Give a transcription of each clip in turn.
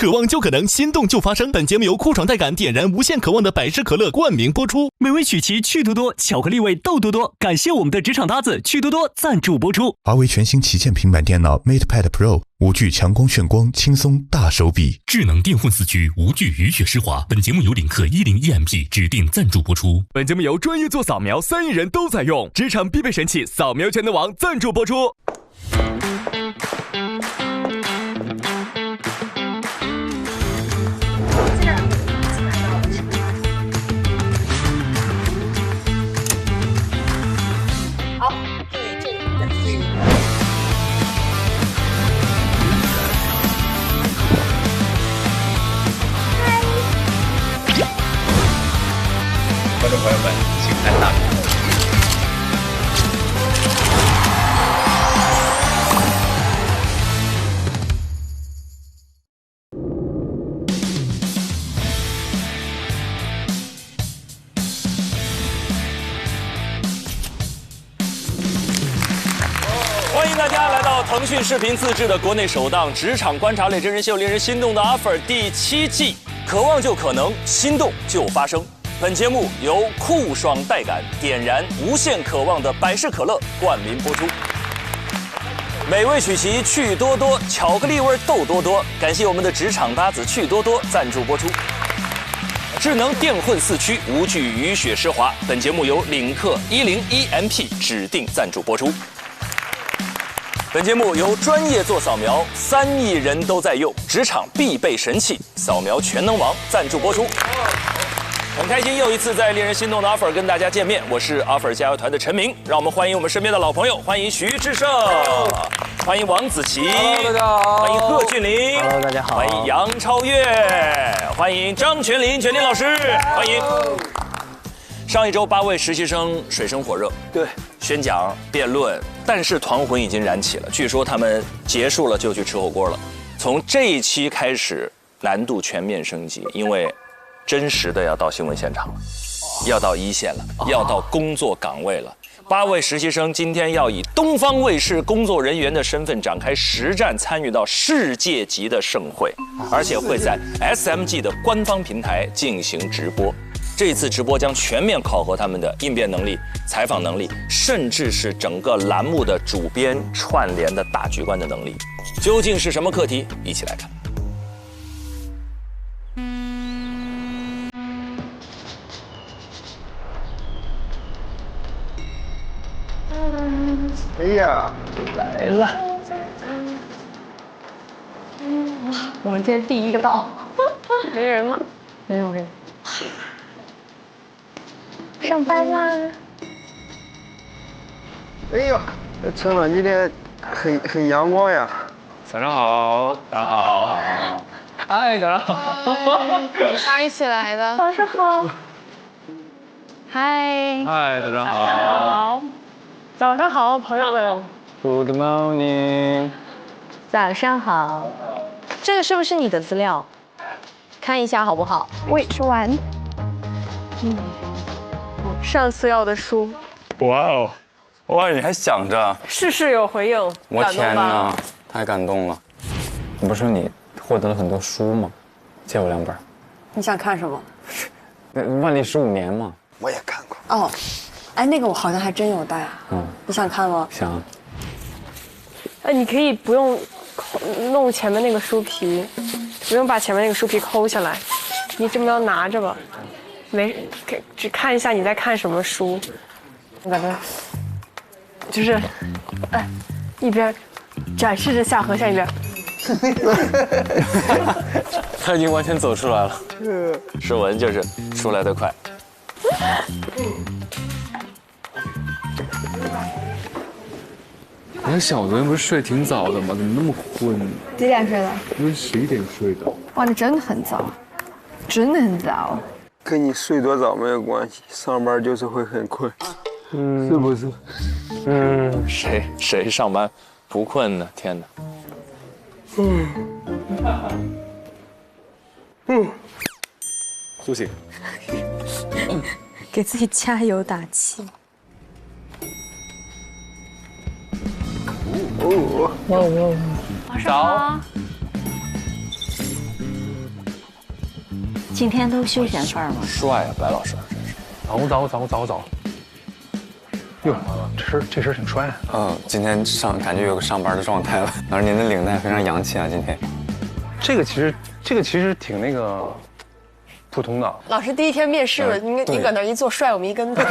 渴望就可能，心动就发生。本节目由酷爽带感点燃无限渴望的百事可乐冠名播出。美味曲奇趣多多，巧克力味豆多多。感谢我们的职场搭子趣多多赞助播出。华为全新旗舰平板电脑 MatePad Pro5G 强光炫光，轻松大手笔。智能电混四驱，无惧雨雪湿滑。本节目由领克10EMP 指定赞助播出。本节目由专业做扫描3亿人都在用，职场必备神器扫描全能王赞助播出。观众朋友们，请看大屏幕。欢迎大家来到腾讯视频自制的国内首档职场观察类真人秀，令人心动的 offer 第7季，渴望就可能，心动就发生。本节目由酷爽带感点燃无限渴望的百事可乐冠名播出。美味曲奇趣多多，巧克力味豆多多。感谢我们的职场搭子趣多多赞助播出。智能电混四驱，无惧雨雪湿滑。本节目由领克10EMP 指定赞助播出。本节目由专业做扫描3亿人都在用，职场必备神器扫描全能王赞助播出。很开心又一次在令人心动的 offer 跟大家见面，我是 offer 加油团的陈明，让我们欢迎我们身边的老朋友，欢迎徐志胜，欢迎王子琪，大家好，欢迎贺峻霖，大家好，欢迎杨超越，欢迎张全林老师，欢迎。上一周8位实习生水深火热，对，宣讲辩论，但是团魂已经燃起了，据说他们结束了就去吃火锅了。从这一期开始，难度全面升级，因为真实的要到新闻现场了，要到一线了，要到工作岗位了。8位实习生今天要以东方卫视工作人员的身份展开实战，参与到世界级的盛会，而且会在 SMG 的官方平台进行直播。这次直播将全面考核他们的应变能力、采访能力，甚至是整个栏目的主编串联的大局观的能力。究竟是什么课题？一起来看。哎呀，来了！我们今天第一个到，没人吗？没有人。上班啦！哎呦，陈总今天很阳光呀！早上好，早上好，嗨，早上好。刚一起来的。早上好。嗨。嗨，早上好。好。早上好，朋友们。Good morning。早上好。这个是不是你的资料？看一下好不好？Which one？上次要的书。哇哦，哇，你还想着？事事有回应。我天哪，太感动了！你不是说你获得了很多书吗？借我2本。你想看什么？万历15年嘛。我也看过。哦，哎，那个我好像还真有带。你想看吗？想。哎，你可以不用弄前面那个书皮，不用把前面那个书皮抠下来，你这么要拿着吧。只看一下你在看什么书，我感觉就是，哎，一边展示着下颌线一边。他已经完全走出来了。诗文就是出来的快。我小昨天不是睡挺早的吗？怎么那么困呢？几点睡的？因为11点睡的。哇，你真的很早，真的很早。跟你睡多早没有关系，上班就是会很困，是不是？谁上班不困呢？天哪！苏醒。给自己加油打气。早上好。今天都休闲范儿吗？帅啊，白老师，真是。早。哟，这身挺帅啊。今天感觉有个上班的状态了。老师，您的领带非常洋气啊，今天。这个其实挺那个普通的。老师第一天面试了，你搁那一坐，摔我们一跟头。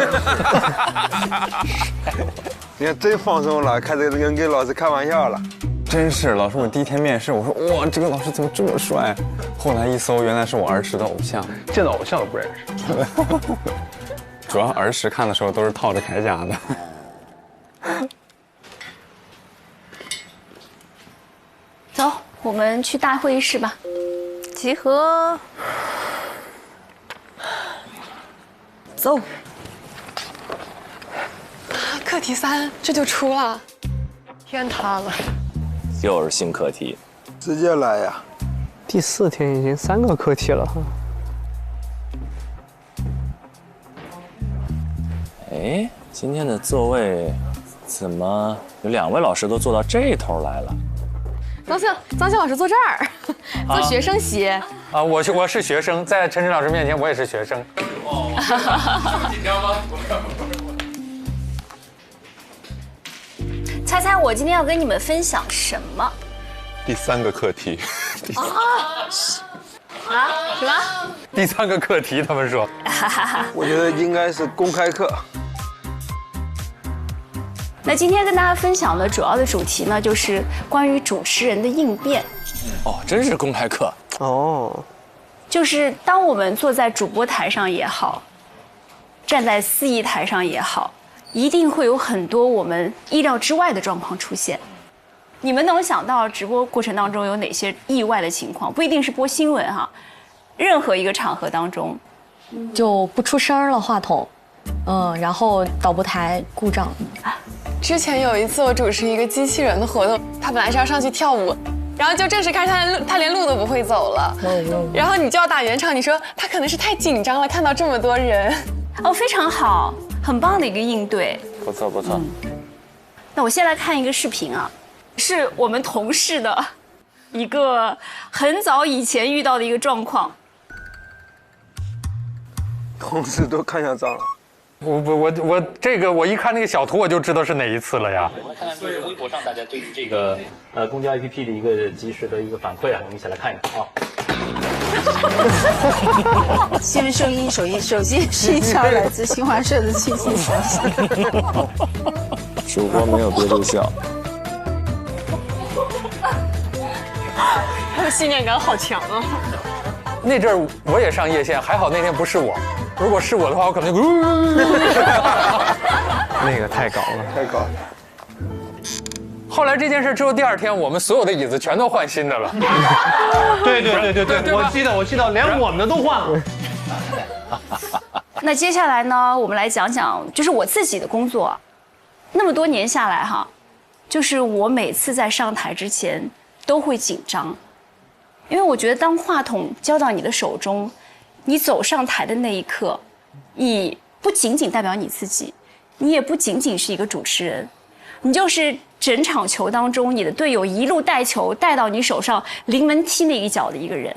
你看真放松了，开这个人跟老师开玩笑了。真是，老师，我第一天面试，我说哇，这个老师怎么这么帅？后来一搜，原来是我儿时的偶像。见到偶像都不认识。主要儿时看的时候都是套着铠甲的。走，我们去大会议室吧。集合。走。课题3这就出了，天塌了。又是新课题，直接来呀！第4天已经3个课题了哈。哎，今天的座位怎么有2位老师都坐到这头来了？张庆老师坐这儿，坐学生席。啊，我是学生，在陈晨老师面前我也是学生。哦，这么紧张吗？猜猜我今天要跟你们分享什么？第3个课题。什么？第3个课题，他们说。我觉得应该是公开课。那今天跟大家分享的主要的主题呢，就是关于主持人的应变。哦，真是公开课哦。就是当我们坐在主播台上也好，站在司仪台上也好，一定会有很多我们意料之外的状况出现。你们能想到直播过程当中有哪些意外的情况？不一定是播新闻哈，任何一个场合当中，就不出声了话筒，然后导播台故障。之前有一次我主持一个机器人的活动，他本来是要上去跳舞，然后就正式开始他连路都不会走了，然后你就要打圆场，你说他可能是太紧张了，看到这么多人。哦，非常好，很棒的一个应对。不错不错。那我先来看一个视频啊，是我们同事的一个很早以前遇到的一个状况。同事都看向张了。我这个我一看那个小图我就知道是哪一次了呀。我们看看微博上大家对于这个公交 APP 的一个及时的一个反馈啊，我们一起来看一看啊。新闻声音，首先是一条来自新华社的最新消息。主播没有憋住笑。他的信念感好强啊！那阵儿我也上夜线，还好那天不是我。如果是我的话，我可能那个太高了，太高了。后来这件事之后，第2天我们所有的椅子全都换新的了。对，我记得，连我们的都换了。那接下来呢，我们来讲讲，就是我自己的工作，那么多年下来哈，就是我每次在上台之前都会紧张，因为我觉得当话筒交到你的手中，你走上台的那一刻，你不仅仅代表你自己，你也不仅仅是一个主持人，你就是整场球当中你的队友一路带球带到你手上临门踢那一脚的一个人。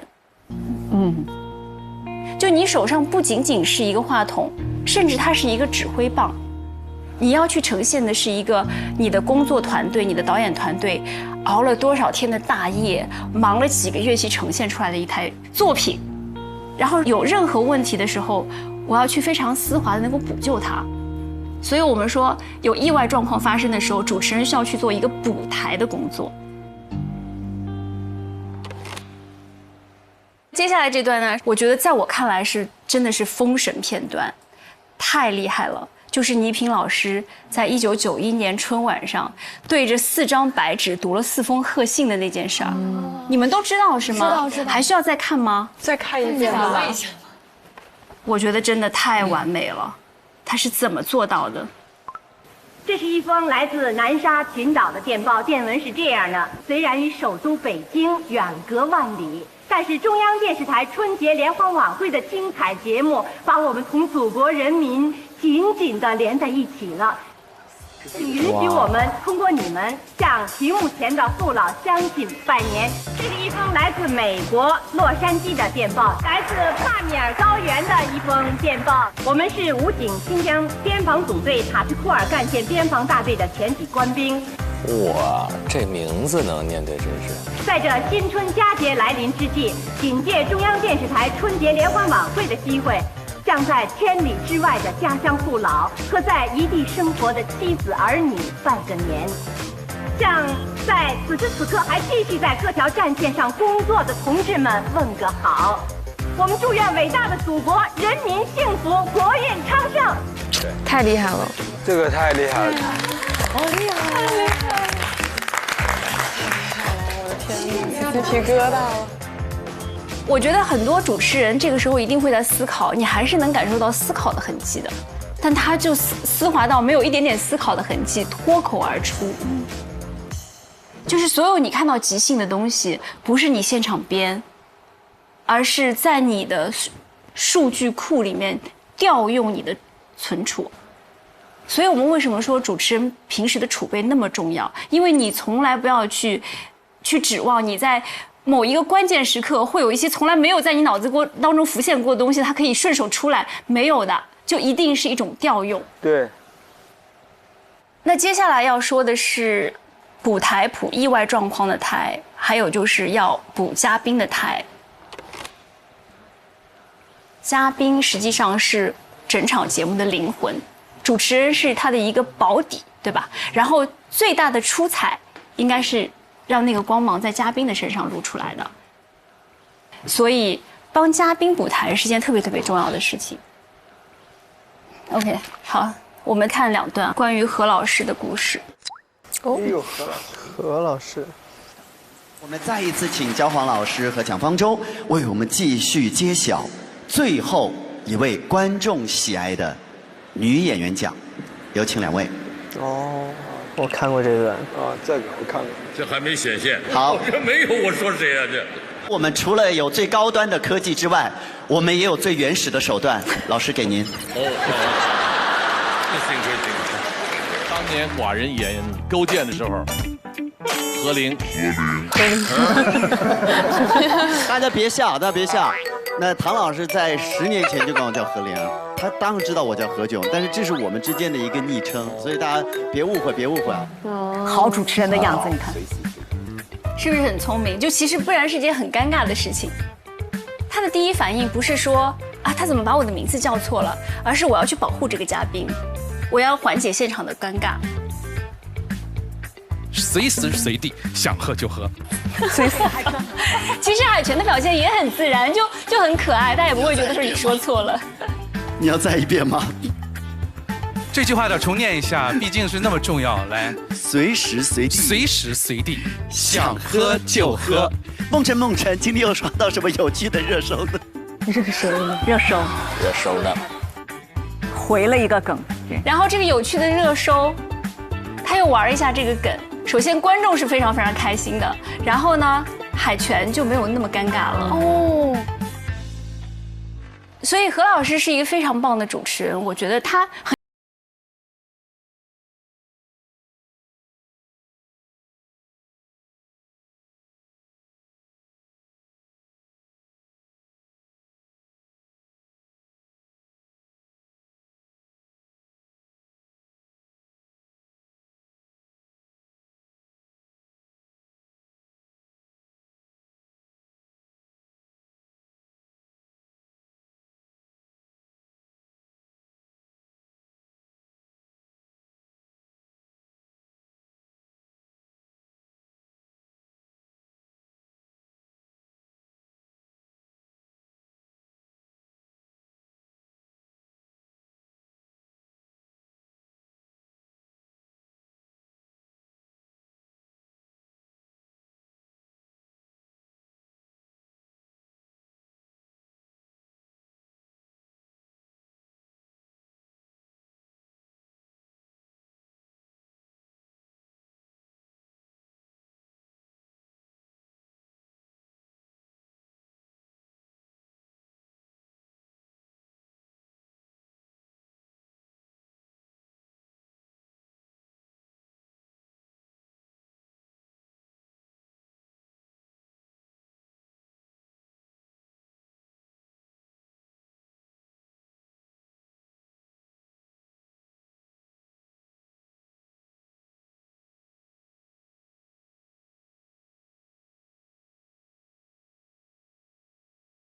就你手上不仅仅是一个话筒，甚至它是一个指挥棒，你要去呈现的是一个你的工作团队、你的导演团队熬了多少天的大夜，忙了几个月去呈现出来的一台作品。然后有任何问题的时候，我要去非常丝滑的能够补救它。所以我们说，有意外状况发生的时候，主持人需要去做一个补台的工作。接下来这段呢，我觉得在我看来是真的是封神片段，太厉害了。就是倪萍老师在1991年春晚上对着4张白纸读了4封贺信的那件事儿，你们都知道是吗？知道。还需要再看吗？再看一遍吧。我觉得真的太完美了，他是怎么做到的？这是一封来自南沙群岛的电报，电文是这样的：虽然与首都北京远隔万里，但是中央电视台春节联欢晚会的精彩节目把我们同祖国人民紧紧地连在一起了。请允许我们通过你们向屏幕前的父老乡亲拜年。这是一封来自美国洛杉矶的电报，来自帕米尔高原的一封电报。我们是武警新疆边防总队塔什库尔干线边防大队的全体官兵。哇，这名字能念对，真是。在这新春佳节来临之际，紧借中央电视台春节联欢晚会的机会，向在千里之外的家乡父老和在异地生活的妻子儿女拜个年，向在此时此刻还继续在各条战线上工作的同志们问个好。我们祝愿伟大的祖国人民幸福，国运昌盛。太厉害了，这个太厉害了，好厉害，太厉害了！我的天，鸡皮疙瘩了。我觉得很多主持人这个时候一定会在思考，你还是能感受到思考的痕迹的，但他就丝滑到没有一点点思考的痕迹，脱口而出。就是所有你看到即兴的东西，不是你现场编，而是在你的数据库里面调用你的存储。所以我们为什么说主持人平时的储备那么重要？因为你从来不要去指望你在某一个关键时刻会有一些从来没有在你脑子当中浮现过的东西，它可以顺手出来，没有的，就一定是一种调用。对。那接下来要说的是补台谱意外状况的台，还有就是要补嘉宾的台。嘉宾实际上是整场节目的灵魂，主持人是他的一个保底，对吧？然后最大的出彩应该是让那个光芒在嘉宾的身上露出来的，所以帮嘉宾补台是件特别特别重要的事情。OK， 好，我们看2段关于何老师的故事。哦，何老师，我们再一次请焦黄老师和蒋方舟为我们继续揭晓最后一位观众喜爱的女演员奖，有请2位。哦。我看过这段啊，这个我看过，这还没显现。好，这没有，我说谁啊？这我们除了有最高端的科技之外，我们也有最原始的手段。老师给您。幸亏。当年寡人演勾践的时候，何灵。大家别笑，大家别笑。那唐老师在10年前就管我叫何灵，他当然知道我叫何炅，但是这是我们之间的一个昵称，所以大家别误会，别误会啊。好主持人的样子，你看，是不是很聪明？就其实不然是一件很尴尬的事情。他的第一反应不是说啊他怎么把我的名字叫错了，而是我要去保护这个嘉宾，我要缓解现场的尴尬。随时随地想喝就喝。其实海泉的表现也很自然，就很可爱，大家也不会觉得说你说错了。你要再一遍吗？这句话得重念一下，毕竟是那么重要。来，随时随地，随时随地想喝就喝。梦辰，今天又刷到什么有趣的热搜呢？热搜呢？回了一个梗，然后这个有趣的热搜，他又玩一下这个梗。首先观众是非常非常开心的，然后呢，海泉就没有那么尴尬了。哦。所以何老师是一个非常棒的主持人，我觉得他很。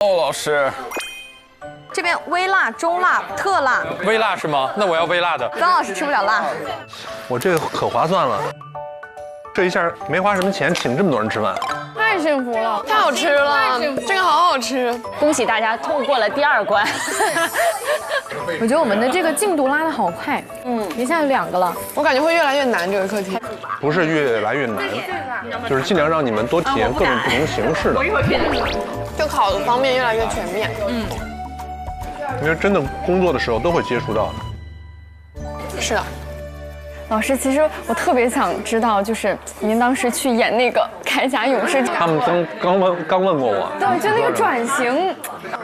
哦，老师，这边微辣、中辣、特辣。微辣是吗？那我要微辣的。张老师吃不了辣。我这个可划算了，这一下没花什么钱，请这么多人吃饭。太幸福了，太好吃了，这个好好吃。恭喜大家通过了第2关。我觉得我们的这个进度拉得好快，一下就2个了。我感觉会越来越难这个课题。不是越来越难，就是尽量让你们多体验各种不同形式的。就考的方面越来越全面。因为真的工作的时候都会接触到的。是的。老师，其实我特别想知道，就是您当时去演那个《铠甲勇士》，他们刚问过我，对，就那个转型，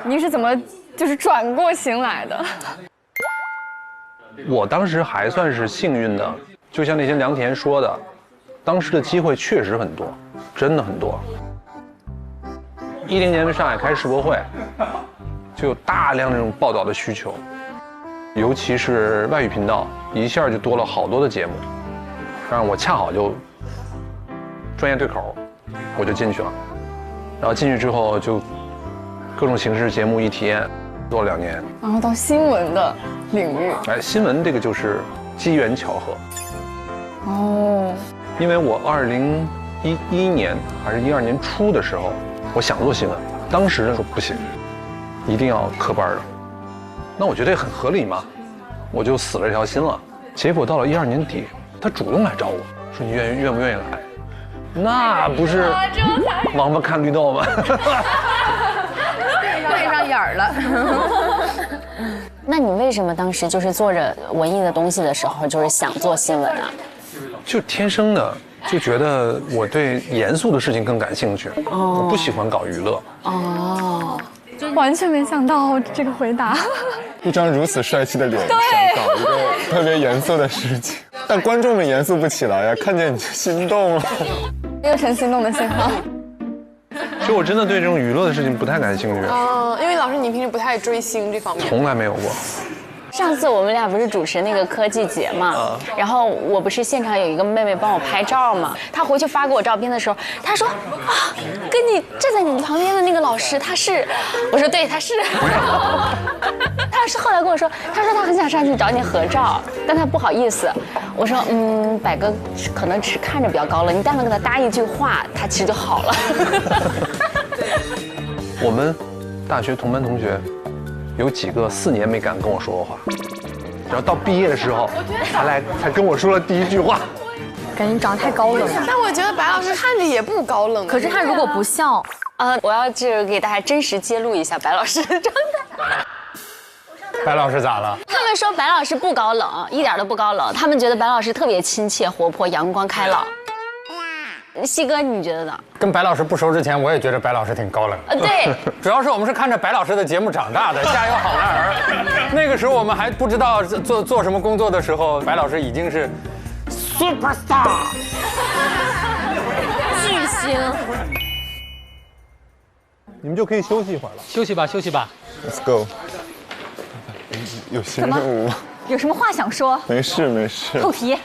您是怎么就是转过型来的？我当时还算是幸运的，就像那些良田说的，当时的机会确实很多，真的很多。10年上海开世博会，就有大量这种报道的需求。尤其是外语频道，一下就多了好多的节目，然后我恰好就专业对口，我就进去了。然后进去之后就各种形式节目一体验，做了2年。然后到新闻的领域。哎，新闻这个就是机缘巧合。哦。因为我2011年还是12年初的时候，我想做新闻，当时说不行，一定要科班的。那我觉得也很合理嘛，我就死了这条心了。结果到了12年底，他主动来找我说：“你愿不愿意来？”那不是王八看绿豆吗？对上眼儿了。那你为什么当时就是做着文艺的东西的时候，就是想做新闻啊？就天生的就觉得我对严肃的事情更感兴趣，我不喜欢搞娱乐。哦。完全没想到这个回答，一张如此帅气的脸，想搞一个特别严肃的事情，但观众们严肃不起来呀，看见你就心动了，又成心动的信号。其实我真的对这种娱乐的事情不太感兴趣。因为老师你平时不太追星这方面，从来没有过。上次我们俩不是主持那个科技节嘛，然后我不是现场有一个妹妹帮我拍照嘛，她回去发给我照片的时候，她说啊，跟你站在你旁边的那个老师他是，我说对他是，她是后来跟我说，她说她很想上去找你合照，但她不好意思，我说百哥可能只是看着比较高冷，你但凡给他搭一句话，他其实就好了。我们大学同班同学。有几个4年没敢跟我说过话，然后到毕业的时候，才跟我说了第1句话。感觉你长得太高冷了。但我觉得白老师看着也不高冷。可是他如果不笑，我要这给大家真实揭露一下白老师的状态。白老师咋了？他们说白老师不高冷，一点都不高冷，他们觉得白老师特别亲切、活泼、阳光开朗。西哥，你觉得呢？跟白老师不熟之前，我也觉得白老师挺高冷。对，主要是我们是看着白老师的节目长大的，《家有好男儿》。那个时候我们还不知道做什么工作的时候，白老师已经是 superstar 巨星。你们就可以休息一会儿了。休息吧，休息吧。Let's go。有新任务吗？有什么话想说？没事没事。扣题。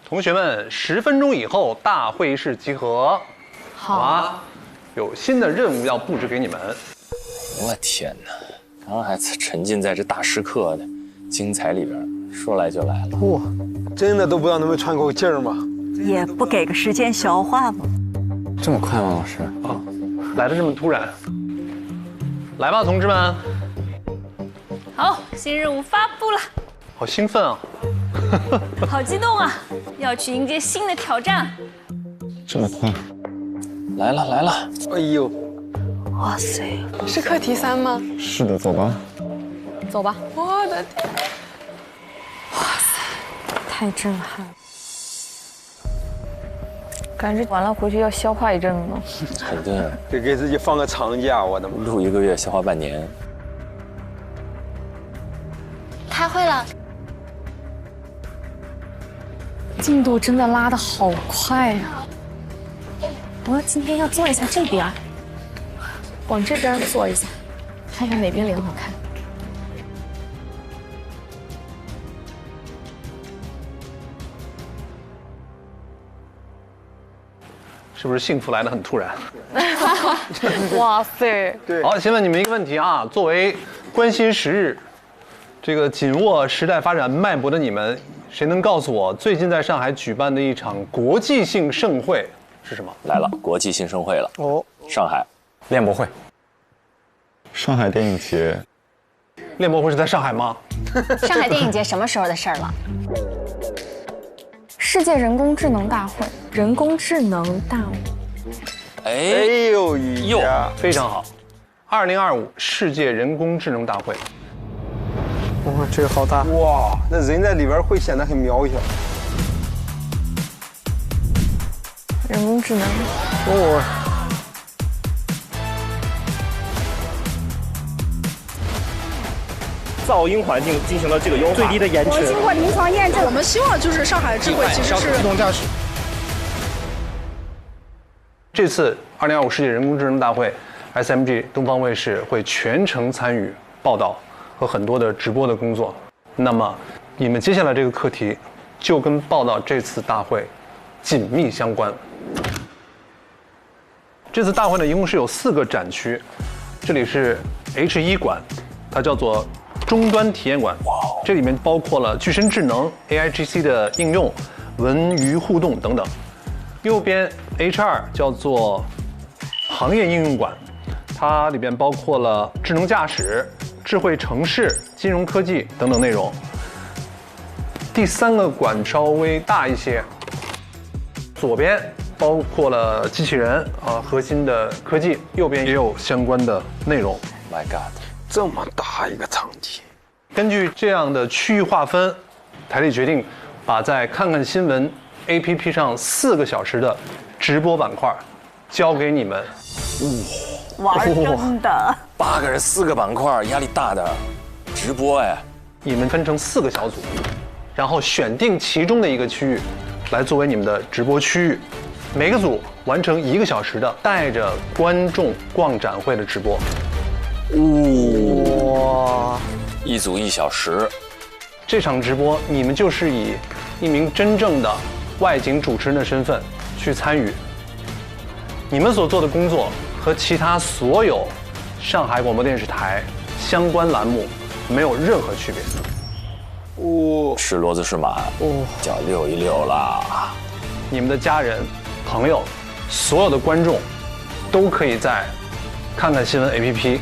同学们，10分钟以后大会室集合。好啊，有新的任务要布置给你们。我天哪，刚刚还沉浸在这大师课的精彩里边，说来就来了。哇，真的都不知道能不能喘口气儿吗？也不给个时间消化吗？这么快吗，老师？来的这么突然。来吧，同志们。好，新任务发布了。好兴奋啊！好激动啊！要去迎接新的挑战。这么快？来了来了！哎呦，哇塞！是课题3吗？是的，走吧。走吧。我的天！哇塞，太震撼了！感觉完了回去要消化一阵子呢。肯定。得给自己放个长假，我的妈！录1个月，消化半年。开会了。进度真的拉得好快啊！我今天要做一下这边，往这边做一下，看看哪边脸好看。是不是幸福来得很突然？哇塞！对，好，先问你们一个问题啊，作为关心时日，这个紧握时代发展脉搏的你们，谁能告诉我最近在上海举办的一场国际性盛会是什么？来了，国际性盛会了。哦，上海练博会，上海电影节。练博会是在上海吗？上海电影节什么时候的事儿了？世界人工智能大会，人工智能大会。哎呦呀，非常好。2025世界人工智能大会。哇，这个好大！哇，那人在里边会显得很渺小。人工智能。哦。噪音环境进行了这个优化，最低的延迟。经过临床验证，我们希望就是上海智慧其实是自动驾驶。这次2025世界人工智能大会 ，SMG 东方卫视会全程参与报道和很多的直播的工作。那么，你们接下来这个课题就跟报道这次大会紧密相关。这次大会呢，一共是有4个展区，这里是 H1馆，它叫做终端体验馆，这里面包括了具身智能、AIGC 的应用、文娱互动等等。右边 H2叫做行业应用馆，它里边包括了智能驾驶、智慧城市、金融科技等等内容。第3个馆稍微大一些，左边包括了机器人核心的科技，右边也有相关的内容。My God！这么大一个场地，根据这样的区域划分，台里决定把在看看新闻 APP 上4个小时的直播板块交给你们。玩真的，8个人4个板块，压力大的，直播哎。你们分成4个小组，然后选定其中的一个区域来作为你们的直播区域，每个组完成1个小时的带着观众逛展会的直播。哇，一组1小时，这场直播你们就是以一名真正的外景主持人的身份去参与，你们所做的工作和其他所有上海广播电视台相关栏目没有任何区别。是骡子是马，脚溜一溜啦。你们的家人、朋友，所有的观众都可以在看看新闻 APP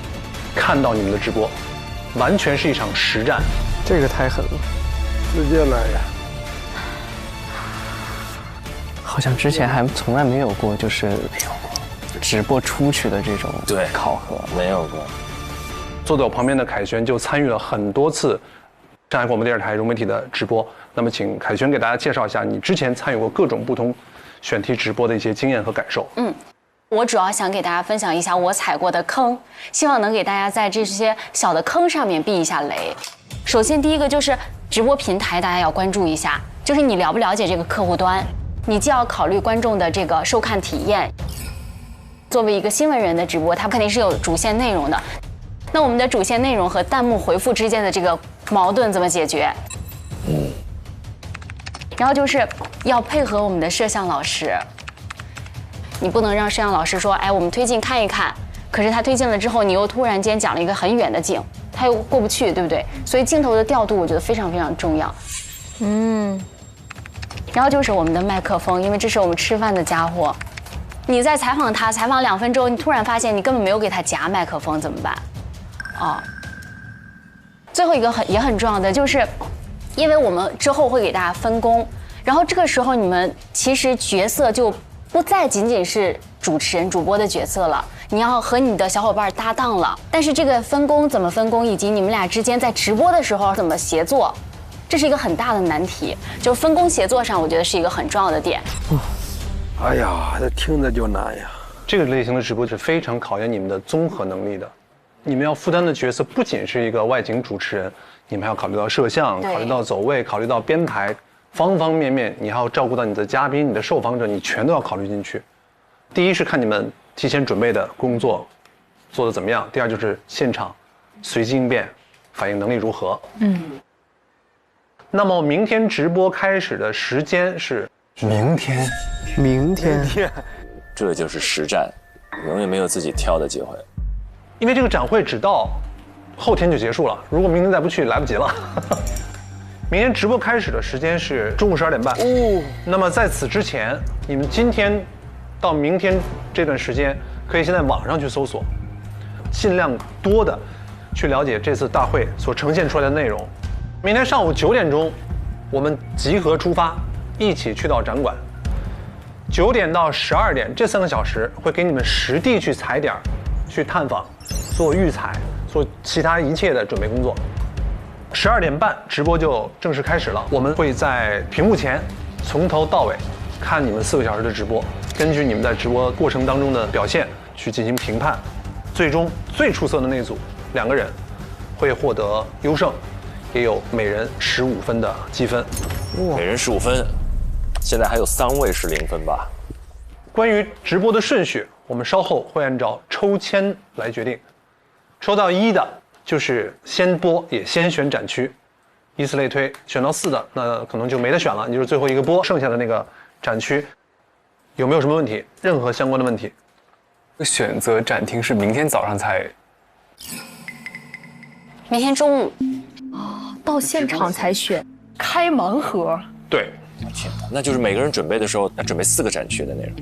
看到你们的直播，完全是一场实战。这个太狠了，直接来呀！好像之前还从来没有过，就是直播出去的这种考核，没有过。坐在我旁边的凯旋就参与了很多次上海广播电视台融媒体的直播。那么，请凯旋给大家介绍一下你之前参与过各种不同选题直播的一些经验和感受。我主要想给大家分享一下我踩过的坑，希望能给大家在这些小的坑上面避一下雷。首先，第一个就是直播平台，大家要关注一下，就是你了不了解这个客户端，你既要考虑观众的这个收看体验。作为一个新闻人的直播，它肯定是有主线内容的。那我们的主线内容和弹幕回复之间的这个矛盾怎么解决？然后就是要配合我们的摄像老师。你不能让摄像老师说，哎，我们推进看一看，可是他推进了之后，你又突然间讲了一个很远的景，他又过不去，对不对？所以镜头的调度我觉得非常非常重要。然后就是我们的麦克风，因为这是我们吃饭的家伙。你在采访他，采访2分钟，你突然发现你根本没有给他夹麦克风，怎么办？最后一个也很重要的就是，因为我们之后会给大家分工，然后这个时候你们其实角色就不再仅仅是主持人、主播的角色了，你要和你的小伙伴搭档了。但是这个分工怎么分工，以及你们俩之间在直播的时候怎么协作，这是一个很大的难题。就是分工协作上，我觉得是一个很重要的点。哎呀，这听着就难呀。这个类型的直播是非常考验你们的综合能力的。你们要负担的角色不仅是一个外景主持人，你们还要考虑到摄像，考虑到走位，考虑到编排，方方面面，你还要照顾到你的嘉宾、你的受访者，你全都要考虑进去。第一是看你们提前准备的工作做得怎么样，第二就是现场随机应变，反应能力如何。那么明天直播开始的时间是明天。这就是实战，永远没有自己挑的机会。因为这个展会只到后天就结束了，如果明天再不去，来不及了。明天直播开始的时间是中午12点半。哦。那么在此之前，你们今天到明天这段时间，可以先在网上去搜索，尽量多的去了解这次大会所呈现出来的内容。明天上午9点钟，我们集合出发，一起去到展馆。9点到12点这3个小时会给你们实地去踩点，去探访，做预采，做其他一切的准备工作。12点半直播就正式开始了，我们会在屏幕前从头到尾看你们4个小时的直播，根据你们在直播过程当中的表现去进行评判，最终最出色的那组2个人会获得优胜，也有每人15分的积分。每人15分，现在还有3位是0分吧？关于直播的顺序，我们稍后会按照抽签来决定，抽到1的就是先播也先选展区，以此类推，选到4的那可能就没得选了，你就是最后一个播剩下的那个展区。有没有什么问题？任何相关的问题？选择展厅是明天早上才，明天中午到现场才选，开盲盒。对，天哪，那就是每个人准备的时候要准备4个展区的内容。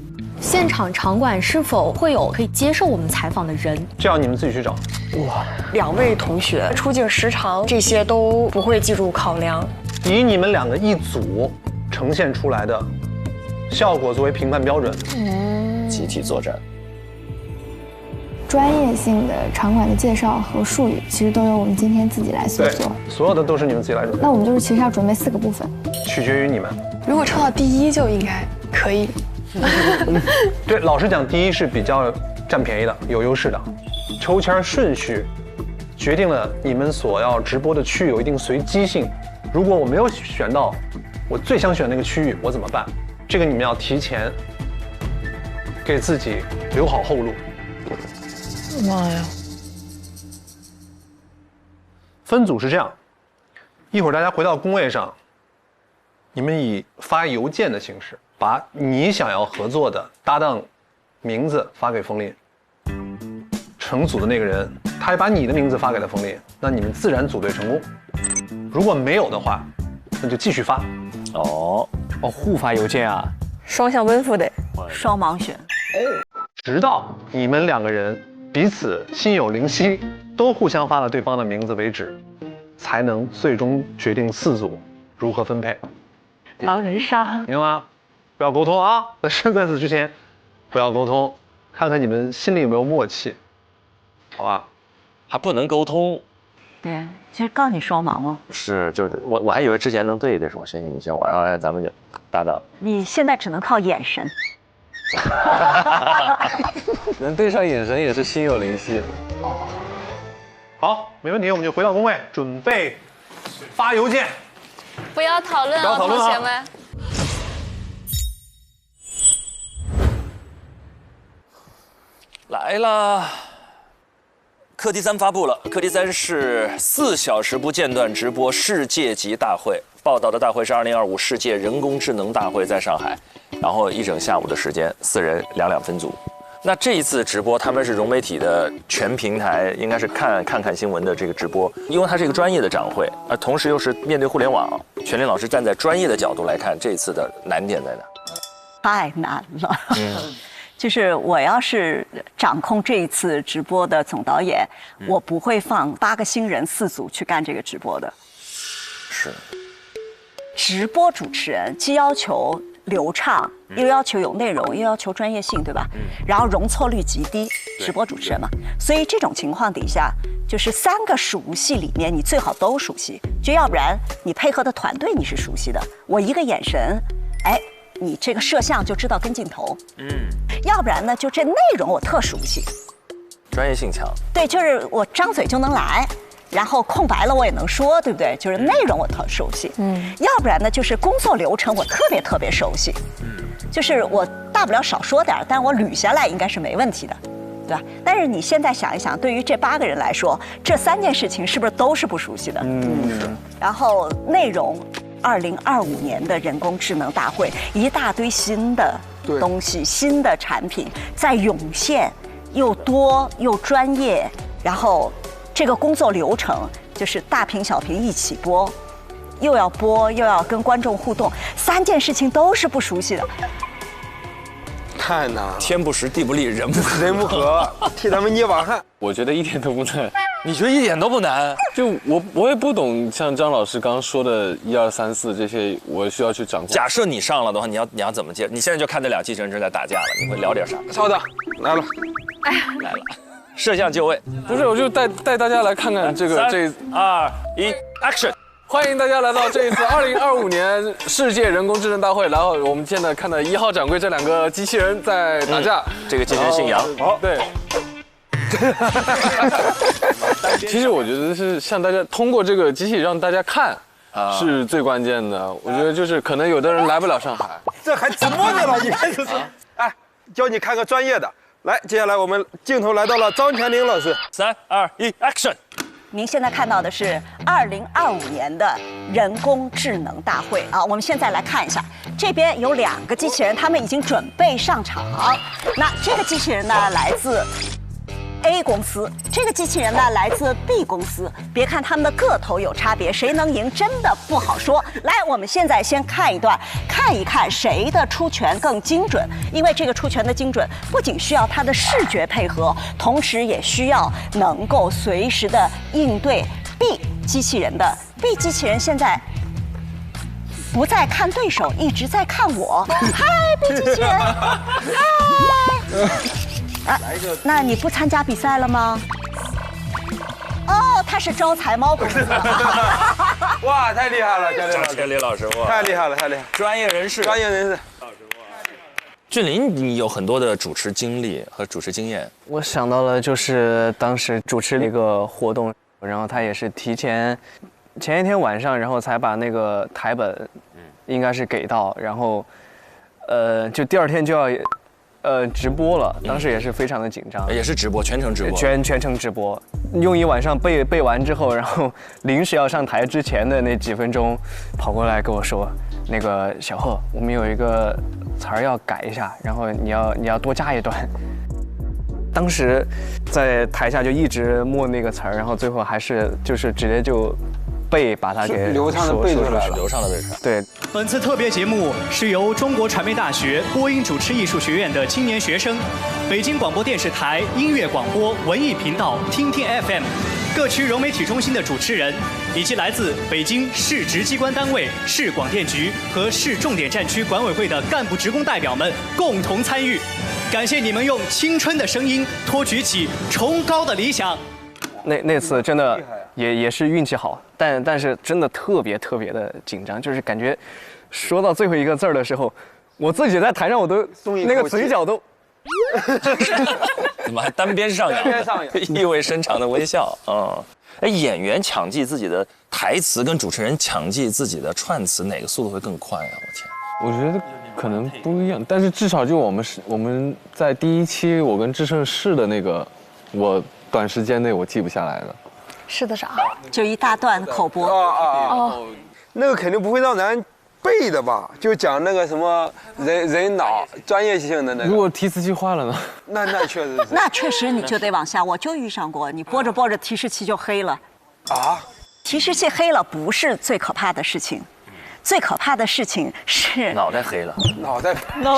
现场场馆是否会有可以接受我们采访的人？这要你们自己去找。哇，2位同学出镜时长这些都不会计入考量，以你们2个一组呈现出来的效果作为评判标准。集体作战。专业性的场馆的介绍和术语，其实都由我们今天自己来搜索。所有的都是你们自己来准备。那我们就是其实要准备4个部分，取决于你们。如果抽到第1就应该可以。对，老实讲，第1是比较占便宜的，有优势的。抽签顺序决定了你们所要直播的区域有一定随机性。如果我没有选到我最想选那个区域，我怎么办？这个你们要提前给自己留好后路。妈呀！分组是这样，一会儿大家回到工位上，你们以发邮件的形式，把你想要合作的搭档名字发给冯林，成组的那个人他也把你的名字发给了冯林，那你们自然组队成功。如果没有的话，那就继续发。互发邮件啊，双向奔赴的，双盲选，直到你们2个人彼此心有灵犀，都互相发了对方的名字为止，才能最终决定4组如何分配。狼人杀，明白吗？不要沟通啊，在此之前不要沟通，看看你们心里有没有默契，好吧？还不能沟通。对，其实告诉你双盲哦。是，就是我还以为之前能对的是我先你先我，然后咱们就搭档。你现在只能靠眼神。能对上眼神也是心有灵犀。好，没问题，我们就回到工位，准备发邮件。不要讨论啊，同学们。来啦！课题3发布了，课题3是4小时不间断直播世界级大会。报道的大会是2025世界人工智能大会，在上海，然后1整下午的时间，4人2分组。那这一次直播，他们是融媒体的全平台，应该是看新闻的这个直播，因为它是一个专业的展会，而同时又是面对互联网。全林老师站在专业的角度来看，这次的难点在哪？太难了。就是我要是掌控这一次直播的总导演，我不会放8个新人4组去干这个直播的。是。直播主持人既要求流畅，又要求有内容，又要求专业性，对吧？然后容错率极低，直播主持人嘛。所以这种情况底下，就是3个熟悉里面，你最好都熟悉，就要不然你配合的团队你是熟悉的，我一个眼神，哎，你这个摄像就知道跟镜头，要不然呢，就这内容我特熟悉，专业性强。对，就是我张嘴就能来。然后空白了我也能说，对不对？就是内容我特熟悉，要不然呢就是工作流程我特别熟悉，就是我大不了少说点，但我捋下来应该是没问题的，对吧？但是你现在想一想，对于这8个人来说，这3件事情是不是都是不熟悉的？然后内容，2025年的人工智能大会，一大堆新的东西、新的产品在涌现，又多又专业，然后这个工作流程就是大屏小屏一起播，又要播又要跟观众互动，3件事情都是不熟悉的。太难了，天不时地不利人不和，替他们捏把汗。我觉得一点都不难。你觉得一点都不难？就我也不懂，像张老师刚刚说的1、2、3、4这些，我需要去掌控。假设你上了的话，你要怎么接？你现在就看这俩机器人正在打架了，你会聊点啥？稍等，来了，哎呀，来了，摄像就位。不是，我就带大家来看看这个3、2、1 ，Action！欢迎大家来到这一次2025年世界人工智能大会。然后我们现在看到1号展柜这2个机器人在打架。这个机器人姓杨。好，对。其实我觉得是向大家通过这个机器让大家看，是最关键的。我觉得就是可能有的人来不了上海，这还直播去了，你看这是。哎，教你看个专业的。来，接下来我们镜头来到了张泉灵老师。3、2、1 ，Action！您现在看到的是2025年的人工智能大会啊，我们现在来看一下，这边有2个机器人，他们已经准备上场。那这个机器人呢，来自A 公司，这个机器人呢来自 B 公司。别看他们的个头有差别，谁能赢真的不好说。来，我们现在先看一段，看一看谁的出拳更精准。因为这个出拳的精准，不仅需要它的视觉配合，同时也需要能够随时的应对 B 机器人的。B 机器人现在不再看对手，一直在看我。嗨 ，B 机器人，嗨。那你不参加比赛了吗？哦，他是招财猫公司。哇，太厉害了，张泉灵老师，哇，太厉害了，太厉害！专业人士，专业人士。俊林，你有很多的主持经历和主持经验。我想到了，就是当时主持了一个活动，然后他也是前一天晚上，然后才把那个台本，应该是给到，然后，就第2天就要。直播了，当时也是非常的紧张，也是直播，全程直播，全程直播，用一晚上背完之后，然后临时要上台之前的那几分钟，跑过来跟我说，那个小贺，我们有一个词儿要改一下，然后你要多加一段。当时在台下就一直默那个词儿，然后最后还是就是直接就。把它给流畅的背出来了，流畅的背出来。对，本次特别节目是由中国传媒大学播音主持艺术学院的青年学生，北京广播电视台音乐广播文艺频道听听 FM 各区融媒体中心的主持人，以及来自北京市直机关单位、市广电局和市重点战区管委会的干部职工代表们共同参与。感谢你们用青春的声音托举起崇高的理想。那次真的也是运气好，但是真的特别的紧张，就是感觉说到最后一个字儿的时候，我自己在台上我都那个嘴角都，怎么还单边上扬？意味深长的微笑啊！哎，演员抢记自己的台词跟主持人抢记自己的串词，哪个速度会更快啊？我觉得可能不一样，但是至少就我们在第1期我跟志胜试的那个，我短时间内我记不下来的。是的啥？就一大段口播。哦，那个肯定不会让咱背的吧？就讲那个什么人脑专业性的那个。如果提词器坏了呢？那确实是。那确实你就得往下，我就遇上过，你播着播着提示器就黑了。啊？提示器黑了不是最可怕的事情。最可怕的事情是脑袋黑了，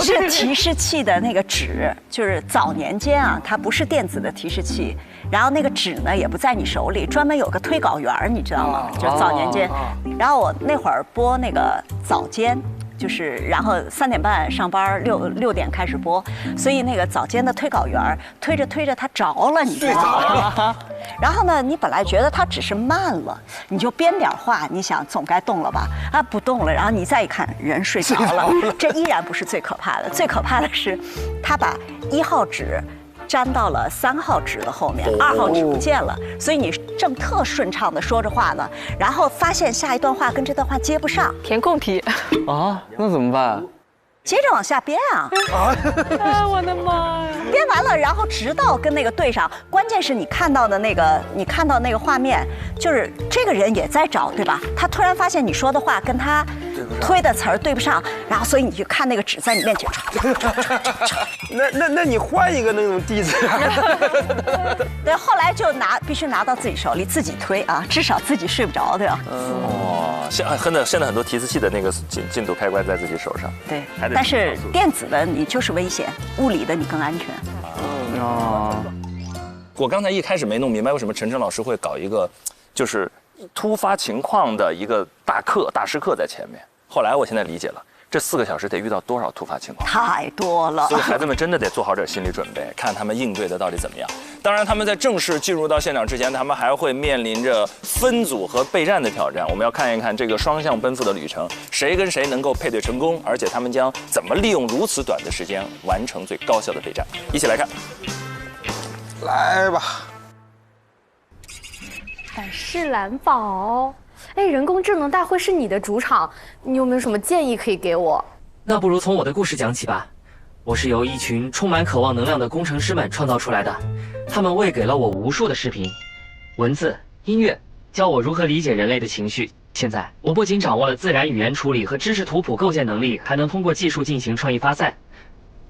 是提示器的那个纸，就是早年间啊，它不是电子的提示器，然后那个纸呢也不在你手里，专门有个推稿员，你知道吗？就是早年间，然后我那会儿播那个早间。就是然后3点半上班，6点开始播，所以那个早间的推稿员推着他着了，你知道吗？然后呢，你本来觉得他只是慢了，你就编点话，你想总该动了吧？啊，不动了，然后你再一看，人睡着了。这依然不是最可怕的，最可怕的是，他把1号纸粘到了3号纸的后面，2号纸不见了，所以你正特顺畅的说着话呢，然后发现下一段话跟这段话接不上，填空题啊，那怎么办？接着往下编啊！啊，我的妈呀！编完了，然后直到跟那个对上，关键是你看到那个画面，就是这个人也在找，对吧？他突然发现你说的话跟他推的词儿对不上，然后所以你就看那个纸在你面前。那你换一个那种地址。对，后来就必须拿到自己手里自己推啊，至少自己睡不着，对吧？哦，现在很多提词器的那个进度开关在自己手上。对，但是电子的你就是危险，物理的你更安全。哦。我刚才一开始没弄明白为什么陈晨老师会搞一个，就是突发情况的一个大师课在前面。后来我现在理解了，这4个小时得遇到多少突发情况？太多了。所以孩子们真的得做好点心理准备，看他们应对的到底怎么样。当然，他们在正式进入到现场之前，他们还会面临着分组和备战的挑战。我们要看一看这个双向奔赴的旅程，谁跟谁能够配对成功，而且他们将怎么利用如此短的时间完成最高效的备战。一起来看。来吧，百事蓝宝，哎，人工智能大会是你的主场，你有没有什么建议可以给我？那不如从我的故事讲起吧。我是由一群充满渴望能量的工程师们创造出来的，他们喂给了我无数的视频、文字、音乐，教我如何理解人类的情绪。现在，我不仅掌握了自然语言处理和知识图谱构建能力，还能通过技术进行创意发散。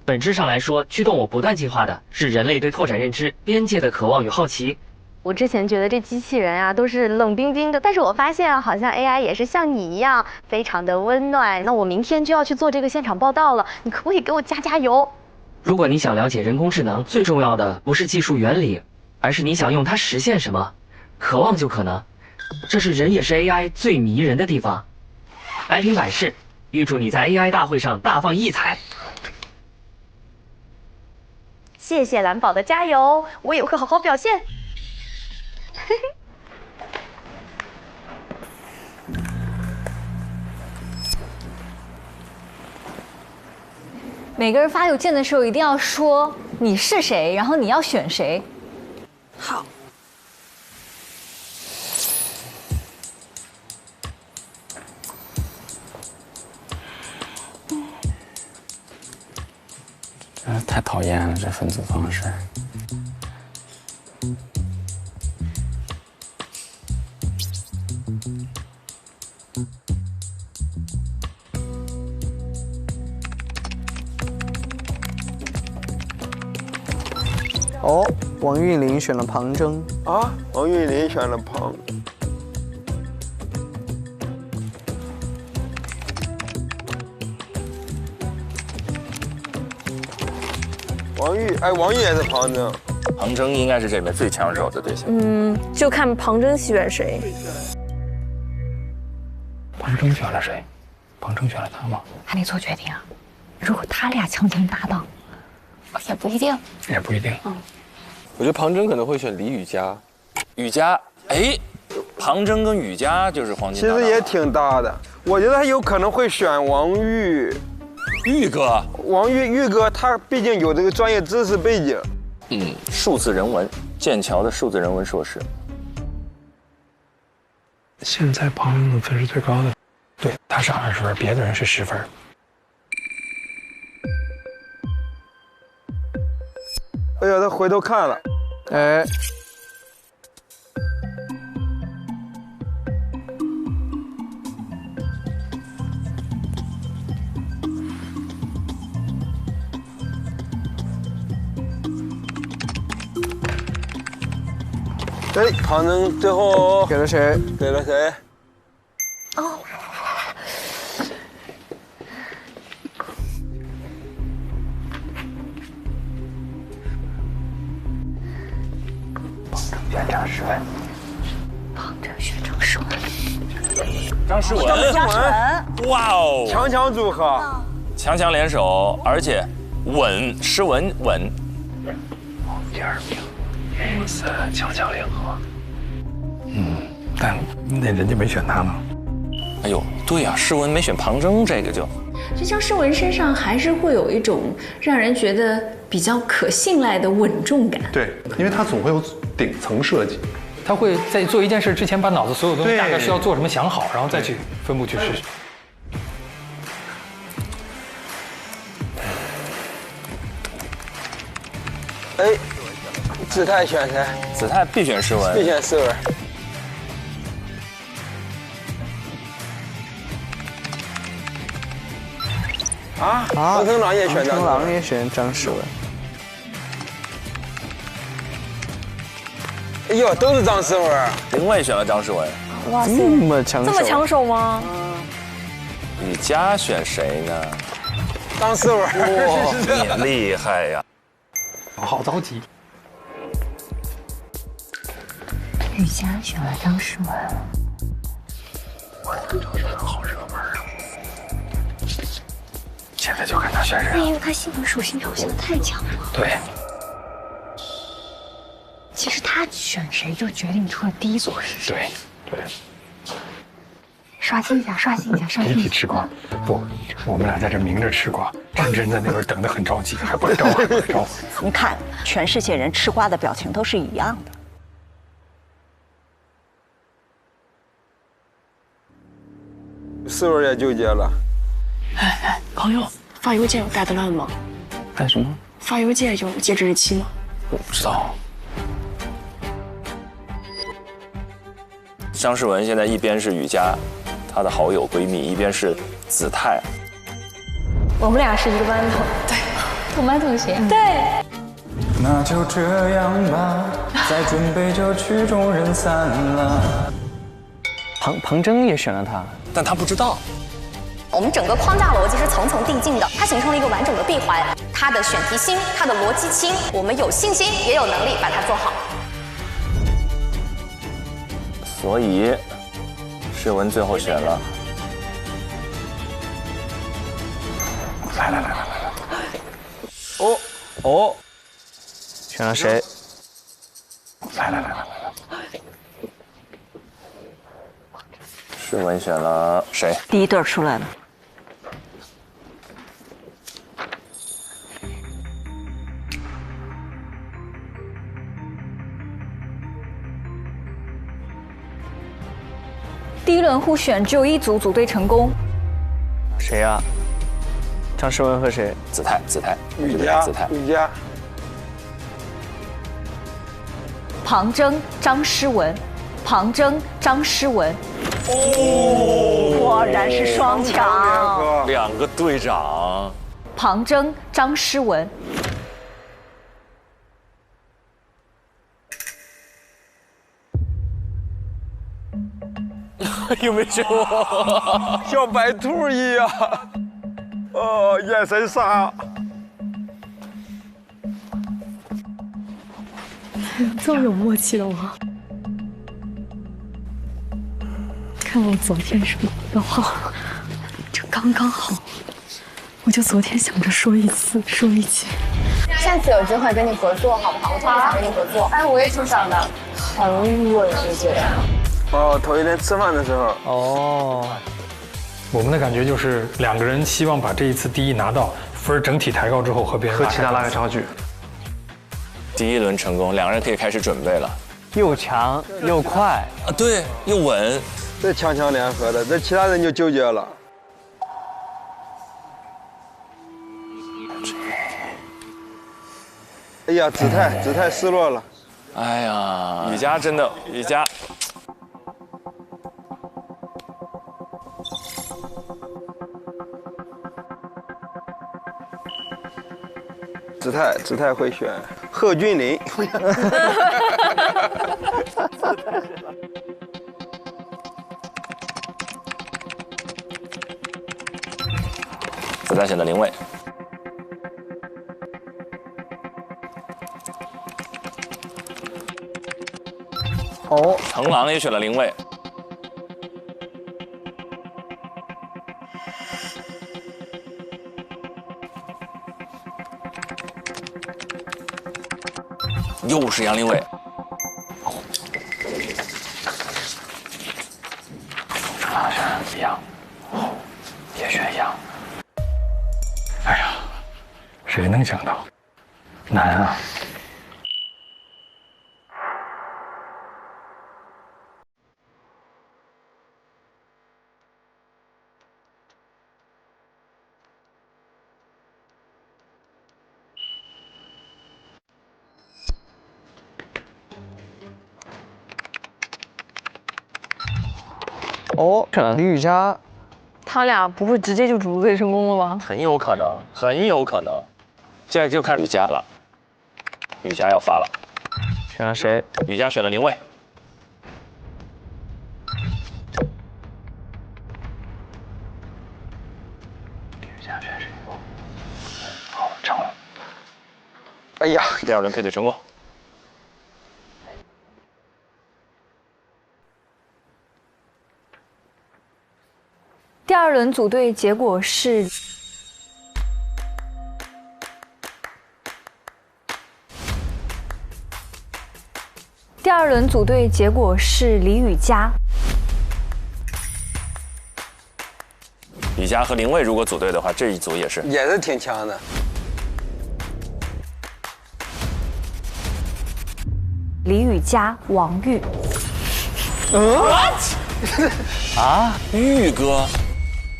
本质上来说，驱动我不断进化的是人类对拓展认知边界的渴望与好奇。我之前觉得这机器人啊都是冷冰冰的，但是我发现好像 AI 也是像你一样非常的温暖。那我明天就要去做这个现场报道了，你可不可以给我加油？如果你想了解人工智能，最重要的不是技术原理，而是你想用它实现什么。渴望就可能，这是人也是 AI 最迷人的地方。来听百事，预祝你在 AI 大会上大放异彩。谢谢蓝宝的加油，我也会好好表现。每个人发邮件的时候一定要说你是谁，然后你要选谁。好。太讨厌了，这分组方式。哦，王韵玲选了庞征啊，王韵玲选了庞。王玉也是庞征。庞征应该是这边最抢手的对象。就看庞征选谁。庞征选了谁？庞征选了他吗？还没做决定啊。如果他俩强强搭档，也不一定。也不一定。我觉得庞征可能会选李雨佳。雨佳，哎，庞征跟雨佳就是黄金搭档。其实也挺搭的，我觉得他有可能会选王玉。玉哥，玉哥，他毕竟有这个专业知识背景。数字人文，剑桥的数字人文硕士。现在庞征的分是最高的，对，他是20分，别的人是10分。哎呀，他回头看了，哎。哎，庞征最后给了谁？给了谁？哦，庞征选张诗文。庞征选张诗文。张诗文，哇哦，强组合，强联手，而且稳，诗文稳。第2名。哇塞，强联合。但那人家没选他呢。哎呦，对呀，诗文没选庞征，这个就张诗文身上还是会有一种让人觉得比较可信赖的稳重感。对，因为他总会有顶层设计，他会在做一件事之前把脑子所有东西大概需要做什么想好，然后再去分步去实施。哎，子泰选谁？子泰必选诗文，必选诗文。啊，黄成朗也选张，黄成朗也选张诗文。哎呦，都是张诗文。另外选了张诗文。哇塞，这么抢手，这么抢手吗？雨佳选谁呢？张诗文。哇，你厉害呀！好着急。雨佳选了张诗文。我张诗文好热门啊！现在就看他选谁。因为他新闻属性表现的太强了。对。其实他选谁就决定出了第一组是谁。对。刷新一下，刷新一下，刷新一下。集体吃瓜，不，我们俩在这明着吃瓜，真真在那边等得很着急，还不来找我。你看，全世界人吃瓜的表情都是一样的。诗文也纠结了。哎，朋友，发邮件有 deadline 吗？干什么？发邮件有截止日期吗？我不知道。张诗文现在一边是雨佳，她的好友闺蜜，一边是子泰。我们俩是一个班的，对，同班同学，对。那就这样吧，再准备就曲终人散了。庞征也选了他，但他不知道。我们整个框架逻辑是层层递进的，它形成了一个完整的闭环。它的选题新，它的逻辑清，我们有信心也有能力把它做好。所以，诗文最后选了。来。哦，选了谁？来。诗文选了谁？第一对出来了。第一轮互选只有一组组队成功。谁呀？张诗文和谁？子泰。雨佳。庞征、张诗文，庞征、张诗文。果然是双强。两个队长。庞征、张诗文。有没有？像白兔一样。哦，眼神杀。这么有默契的吗？看我昨天说的话，就刚刚好。我就昨天想着说一次，说一句。下次有机会跟你合作，好不好？我特别想跟你合作。哎，我也挺想的。很稳，是这样。哦，头一天吃饭的时候。哦。我们的感觉就是两个人希望把这一次第一拿到，分整体抬高之后和别人和其他拉开差距。第一轮成功，两个人可以开始准备了。又强又快啊，对，又稳。这强强联合的，这其他人就纠结了。哎呀，子泰失落了。哎呀，雨佳真的，雨佳。子泰会选贺峻霖。子泰选的林蔚。哦，程朗也选了林蔚。又是杨林伟。程朗选杨，也选杨。哎呀，谁能想到？难啊！哦，选了李雨佳，他俩不会直接就主队成功了吧？很有可能，很有可能。现在就看雨佳了，雨佳要发了，选了谁？雨佳选了林蔚。雨佳选谁？好，成了。哎呀，第2轮配对成功。第2轮组队结果是李雨佳。雨佳和林蔚如果组队的话，这一组也是挺强的。李雨佳、王玉。啊，玉哥。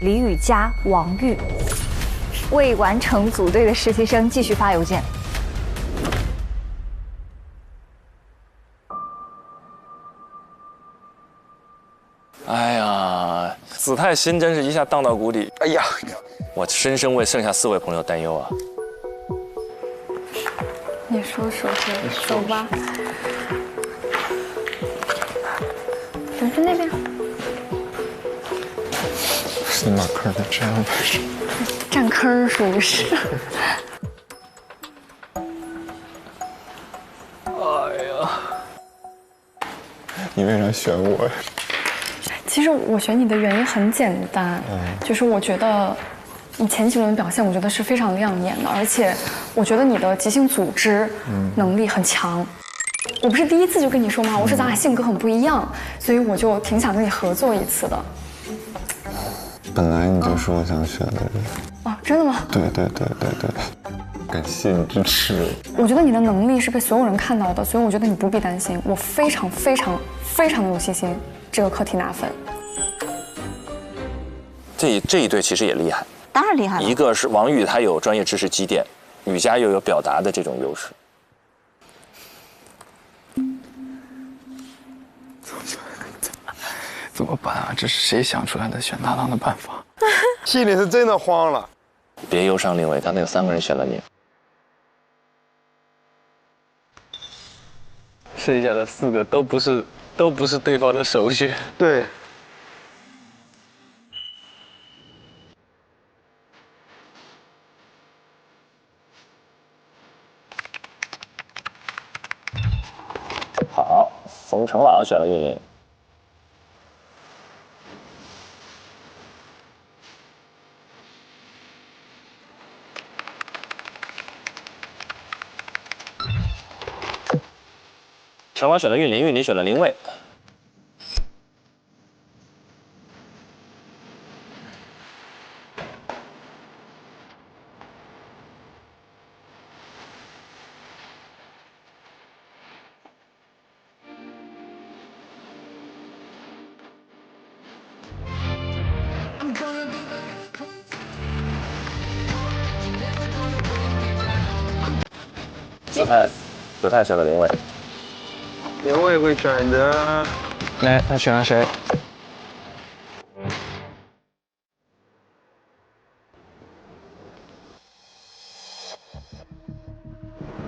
李雨佳、王玉。未完成组队的实习生继续发邮件。哎呀，子泰心真是一下荡到谷底。哎呀，我深深为剩下4位朋友担忧啊。你说，走吧。咱去那边。是你把坑给占了。占坑是不是？哎呀，你为啥选我呀？其实我选你的原因很简单，就是我觉得你前几轮表现，我觉得是非常亮眼的，而且我觉得你的即兴组织能力很强。我不是第一次就跟你说吗？我说咱俩性格很不一样，所以我就挺想跟你合作一次的。本来你就是我想选的人。哦，真的吗？对，感谢你支持。我觉得你的能力是被所有人看到的，所以我觉得你不必担心，我非常的有信心，这个课题拿分。这一对其实也厉害，当然厉害了。一个是王玉，他有专业知识积淀，雨佳又有表达的这种优势。怎么办啊？这是谁想出来的选搭档的办法？心里是真的慌了。别忧伤，林伟，刚才有3个人选了你。剩下的4个都不是对方的首选。对。好，冯程朗选了运营。程朗选了运林，运林选了林蔚。子泰选了林蔚。林蔚会选择，来，他选了谁？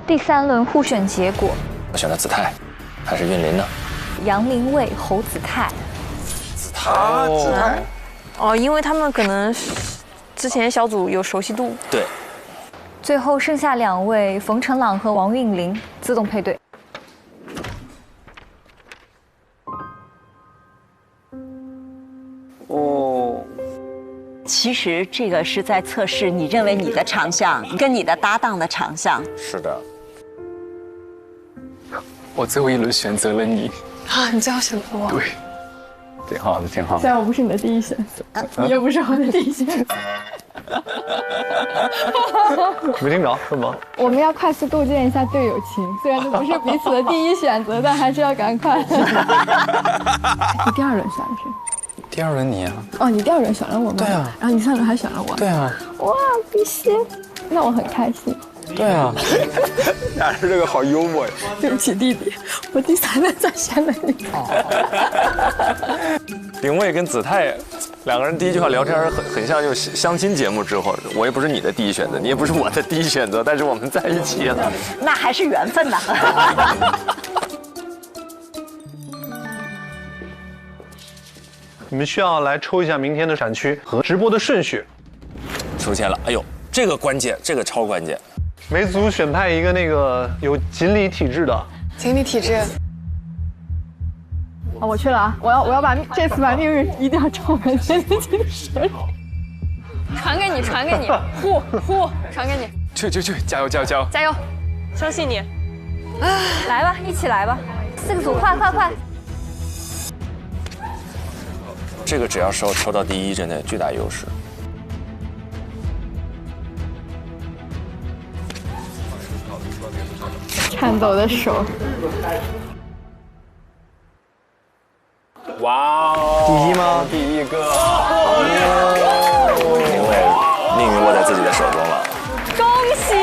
第3轮互选结果，我选了子泰，还是运林呢？杨林蔚、侯子泰。子泰。哦，因为他们可能之前小组有熟悉度。对。最后剩下2位，冯程朗和王韵玲自动配对。哦，其实这个是在测试你认为你的长项跟你的搭档的长项。是的。我最后1轮选择了你。啊，你最后选择我。对。挺好的，挺好的。虽然我不是你的第一选择，你也不是我的第一选择。没听着是吗？我们要快速构建一下队友情，虽然这不是彼此的第一选择，但还是要赶快。你第2轮选了谁？第2轮你啊。哦，你第2轮选了我吗？对啊。然后你3轮还选了我。对啊。哇，必须！那我很开心。对啊。俩人这个好幽默呀。对不起弟弟，我第3轮再选了你。林蔚跟子泰，两个人第一句话聊天很像就相亲节目之后，我也不是你的第一选择，你也不是我的第一选择，但是我们在一起了，那还是缘分呐。你们需要来抽一下明天的展区和直播的顺序。出现了，哎呦，这个关键，这个超关键。每组选派一个那个有锦鲤体质的。锦鲤体质。我去了啊！我要把这次把命运一定要照在自己的手里。传给你，传给你，呼，传给你。去，加油！加油！相信你。来吧，一起来吧，4个组，快！这个只要抽到第一，真的巨大优势。颤抖的手。哇哦！第一吗？第一个。因为命运握在自己的手中了。恭喜！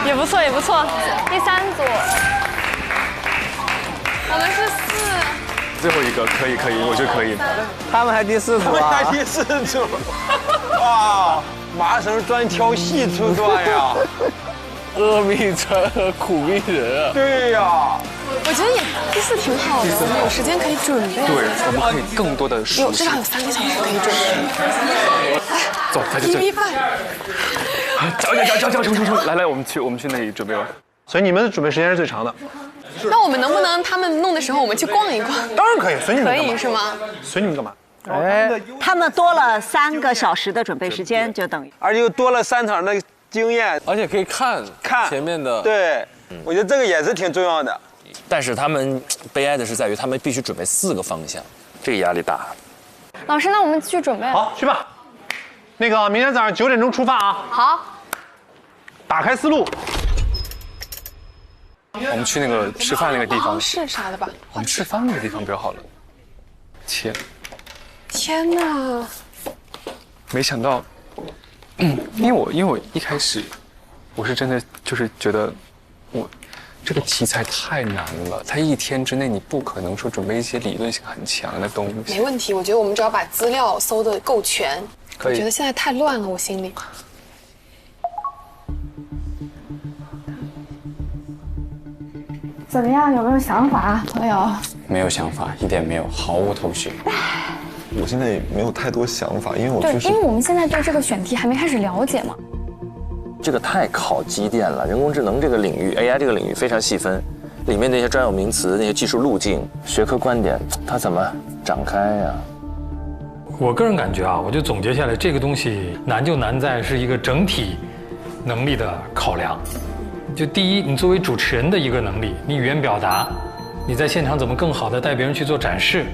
也不错，也不错。第3组，我们是4。最后一个可以，我觉得可以。他们还第4组啊！还第4组，哇！麻绳专挑细处断呀！阿弥传和苦命人啊！对呀，我觉得也第4挺好的，我们有时间可以准备。对，我们可以更多的熟悉。至少有3个小时可以准备。走，在这。米饭。走！来，我们去那里准备吧。所以你们的准备时间是最长的。那我们能不能他们弄的时候我们去逛一逛？当然可以，随你们。可以是吗？随你们干嘛？他们多了3个小时的准备时间，就等于，而且又多了3场的经验，而且可以看前面的。对，我觉得这个也是挺重要的。但是他们悲哀的是在于他们必须准备4个方向，这个压力大。老师，那我们去准备。好，去吧。那个明天早上9点钟出发啊。好。打开思路。我们去那个吃饭那个地方。是啥的吧？我们吃饭那个地方比较好了。天哪！没想到，因为我一开始，我是真的就是觉得，这个题材太难了，它1天之内你不可能说准备一些理论性很强的东西。没问题，我觉得我们只要把资料搜得够全。可以。我觉得现在太乱了，我心里。怎么样？有没有想法，朋友？没有想法，一点没有，毫无头绪。我现在也没有太多想法，因为因为我们现在对这个选题还没开始了解嘛。这个太考积淀了，人工智能这个领域 ，AI 这个领域非常细分，里面那些专有名词、那些技术路径、学科观点，它怎么展开呀？我个人感觉啊，我就总结下来，这个东西难就难在是一个整体能力的考量。就第一，你作为主持人的一个能力，你语言表达，你在现场怎么更好的带别人去做展示，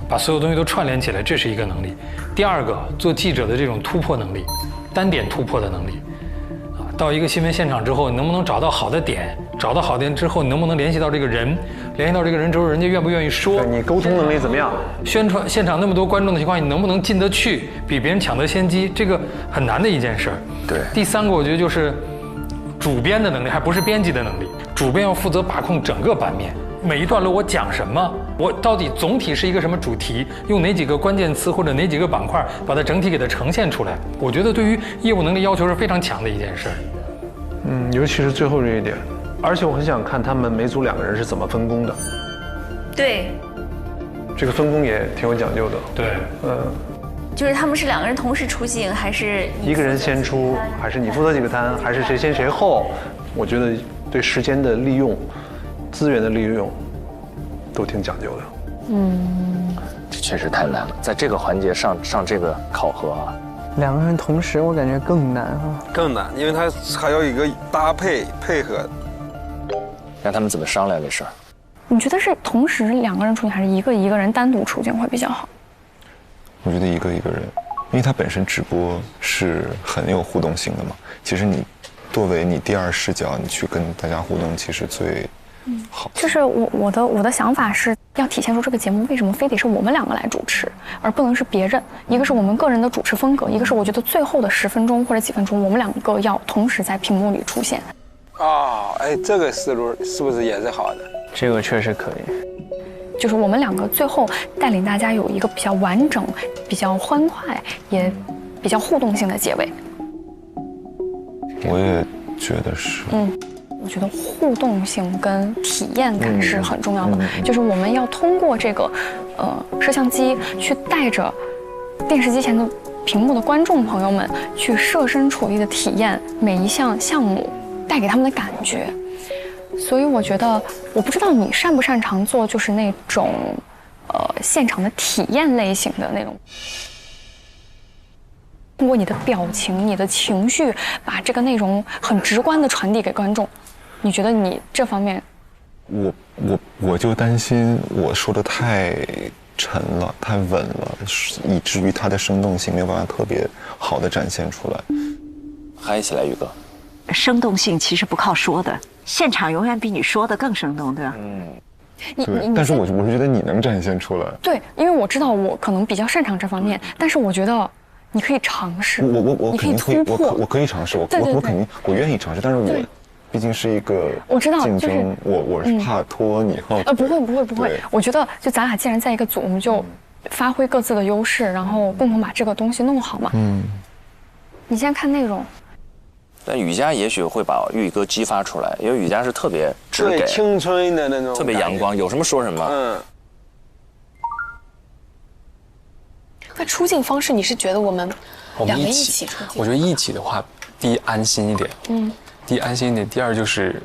把所有东西都串联起来，这是一个能力。第二个，做记者的这种突破能力，单点突破的能力。到一个新闻现场之后，你能不能找到好的点？找到好点之后，你能不能联系到这个人？联系到这个人之后，人家愿不愿意说？你沟通能力怎么样？宣传现场那么多观众的情况，你能不能进得去？比别人抢得先机，这个很难的一件事儿。对。第三个，我觉得就是主编的能力，还不是编辑的能力。主编要负责把控整个版面，每一段落我讲什么，我到底总体是一个什么主题，用哪几个关键词或者哪几个板块，把它整体给它呈现出来。我觉得对于业务能力要求是非常强的一件事。尤其是最后这一点，而且我很想看他们每组2个人是怎么分工的。对，这个分工也挺有讲究的。对，就是他们是2个人同时出镜，还是一个人先出，还是你负责几个摊，还是谁先谁后？我觉得对时间的利用、资源的利用都挺讲究的。这确实太难了，在这个环节上这个考核啊。2个人同时，我感觉更难啊。更难，因为它还要一个搭配配合。让他们怎么商量这事儿？你觉得是同时2个人出镜，还是一个人单独出镜会比较好？我觉得一个人，因为它本身直播是很有互动性的嘛。其实你作为你第2视角，你去跟大家互动，其实最好。就是我的想法是要体现出这个节目为什么非得是我们2个来主持，而不能是别人。一个是我们个人的主持风格，一个是我觉得最后的10分钟或者几分钟，我们2个要同时在屏幕里出现。这个思路是不是也是好的？这个确实可以。就是我们两个最后带领大家有一个比较完整、比较欢快，也比较互动性的结尾。我也觉得是。我觉得互动性跟体验感是很重要的，就是我们要通过这个摄像机去带着电视机前的屏幕的观众朋友们去设身处地的体验每一项项目带给他们的感觉。所以我觉得，我不知道你擅不擅长做就是那种现场的体验类型的那种。通过你的表情、你的情绪，把这个内容很直观的传递给观众。你觉得你这方面？我就担心我说的太沉了、太稳了，以至于它的生动性没有办法特别好的展现出来。嗨起来，宇哥。生动性其实不靠说的，现场永远比你说的更生动，对吧？对，但是我是觉得你能展现出来。对，因为我知道我可能比较擅长这方面，但是我觉得你可以尝试。我肯定会，我可以尝试，我肯定我愿意尝试，但是我毕竟是一个我知道竞争，我是怕拖你后。不会，我觉得就咱俩既然在一个组，我们就发挥各自的优势，然后共同把这个东西弄好嘛。你先看内容。但雨佳也许会把玉哥激发出来，因为雨佳是特别直给、青春的那种，特别阳光，有什么说什么。那出镜方式，你是觉得我们两个一起出镜？我觉得一起的话，第一安心一点，第一安心一点，第二就是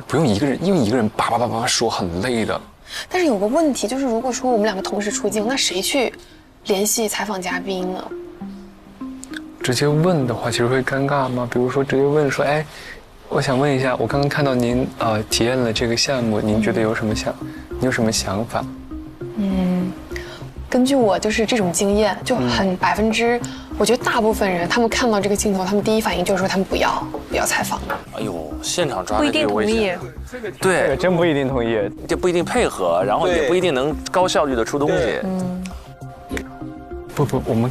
不用一个人，因为一个人叭说很累的。但是有个问题就是，如果说我们两个同时出镜，那谁去联系采访嘉宾呢？直接问的话，其实会尴尬吗？比如说直接问说，哎，我想问一下，我刚刚看到您体验了这个项目，您觉得你有什么想法？根据我就是这种经验，就很我觉得大部分人他们看到这个镜头，他们第一反应就是说他们不要采访。哎呦，现场抓不一定同意。对，真不一定同意，就不一定配合，然后也不一定能高效率的出东西。不，我们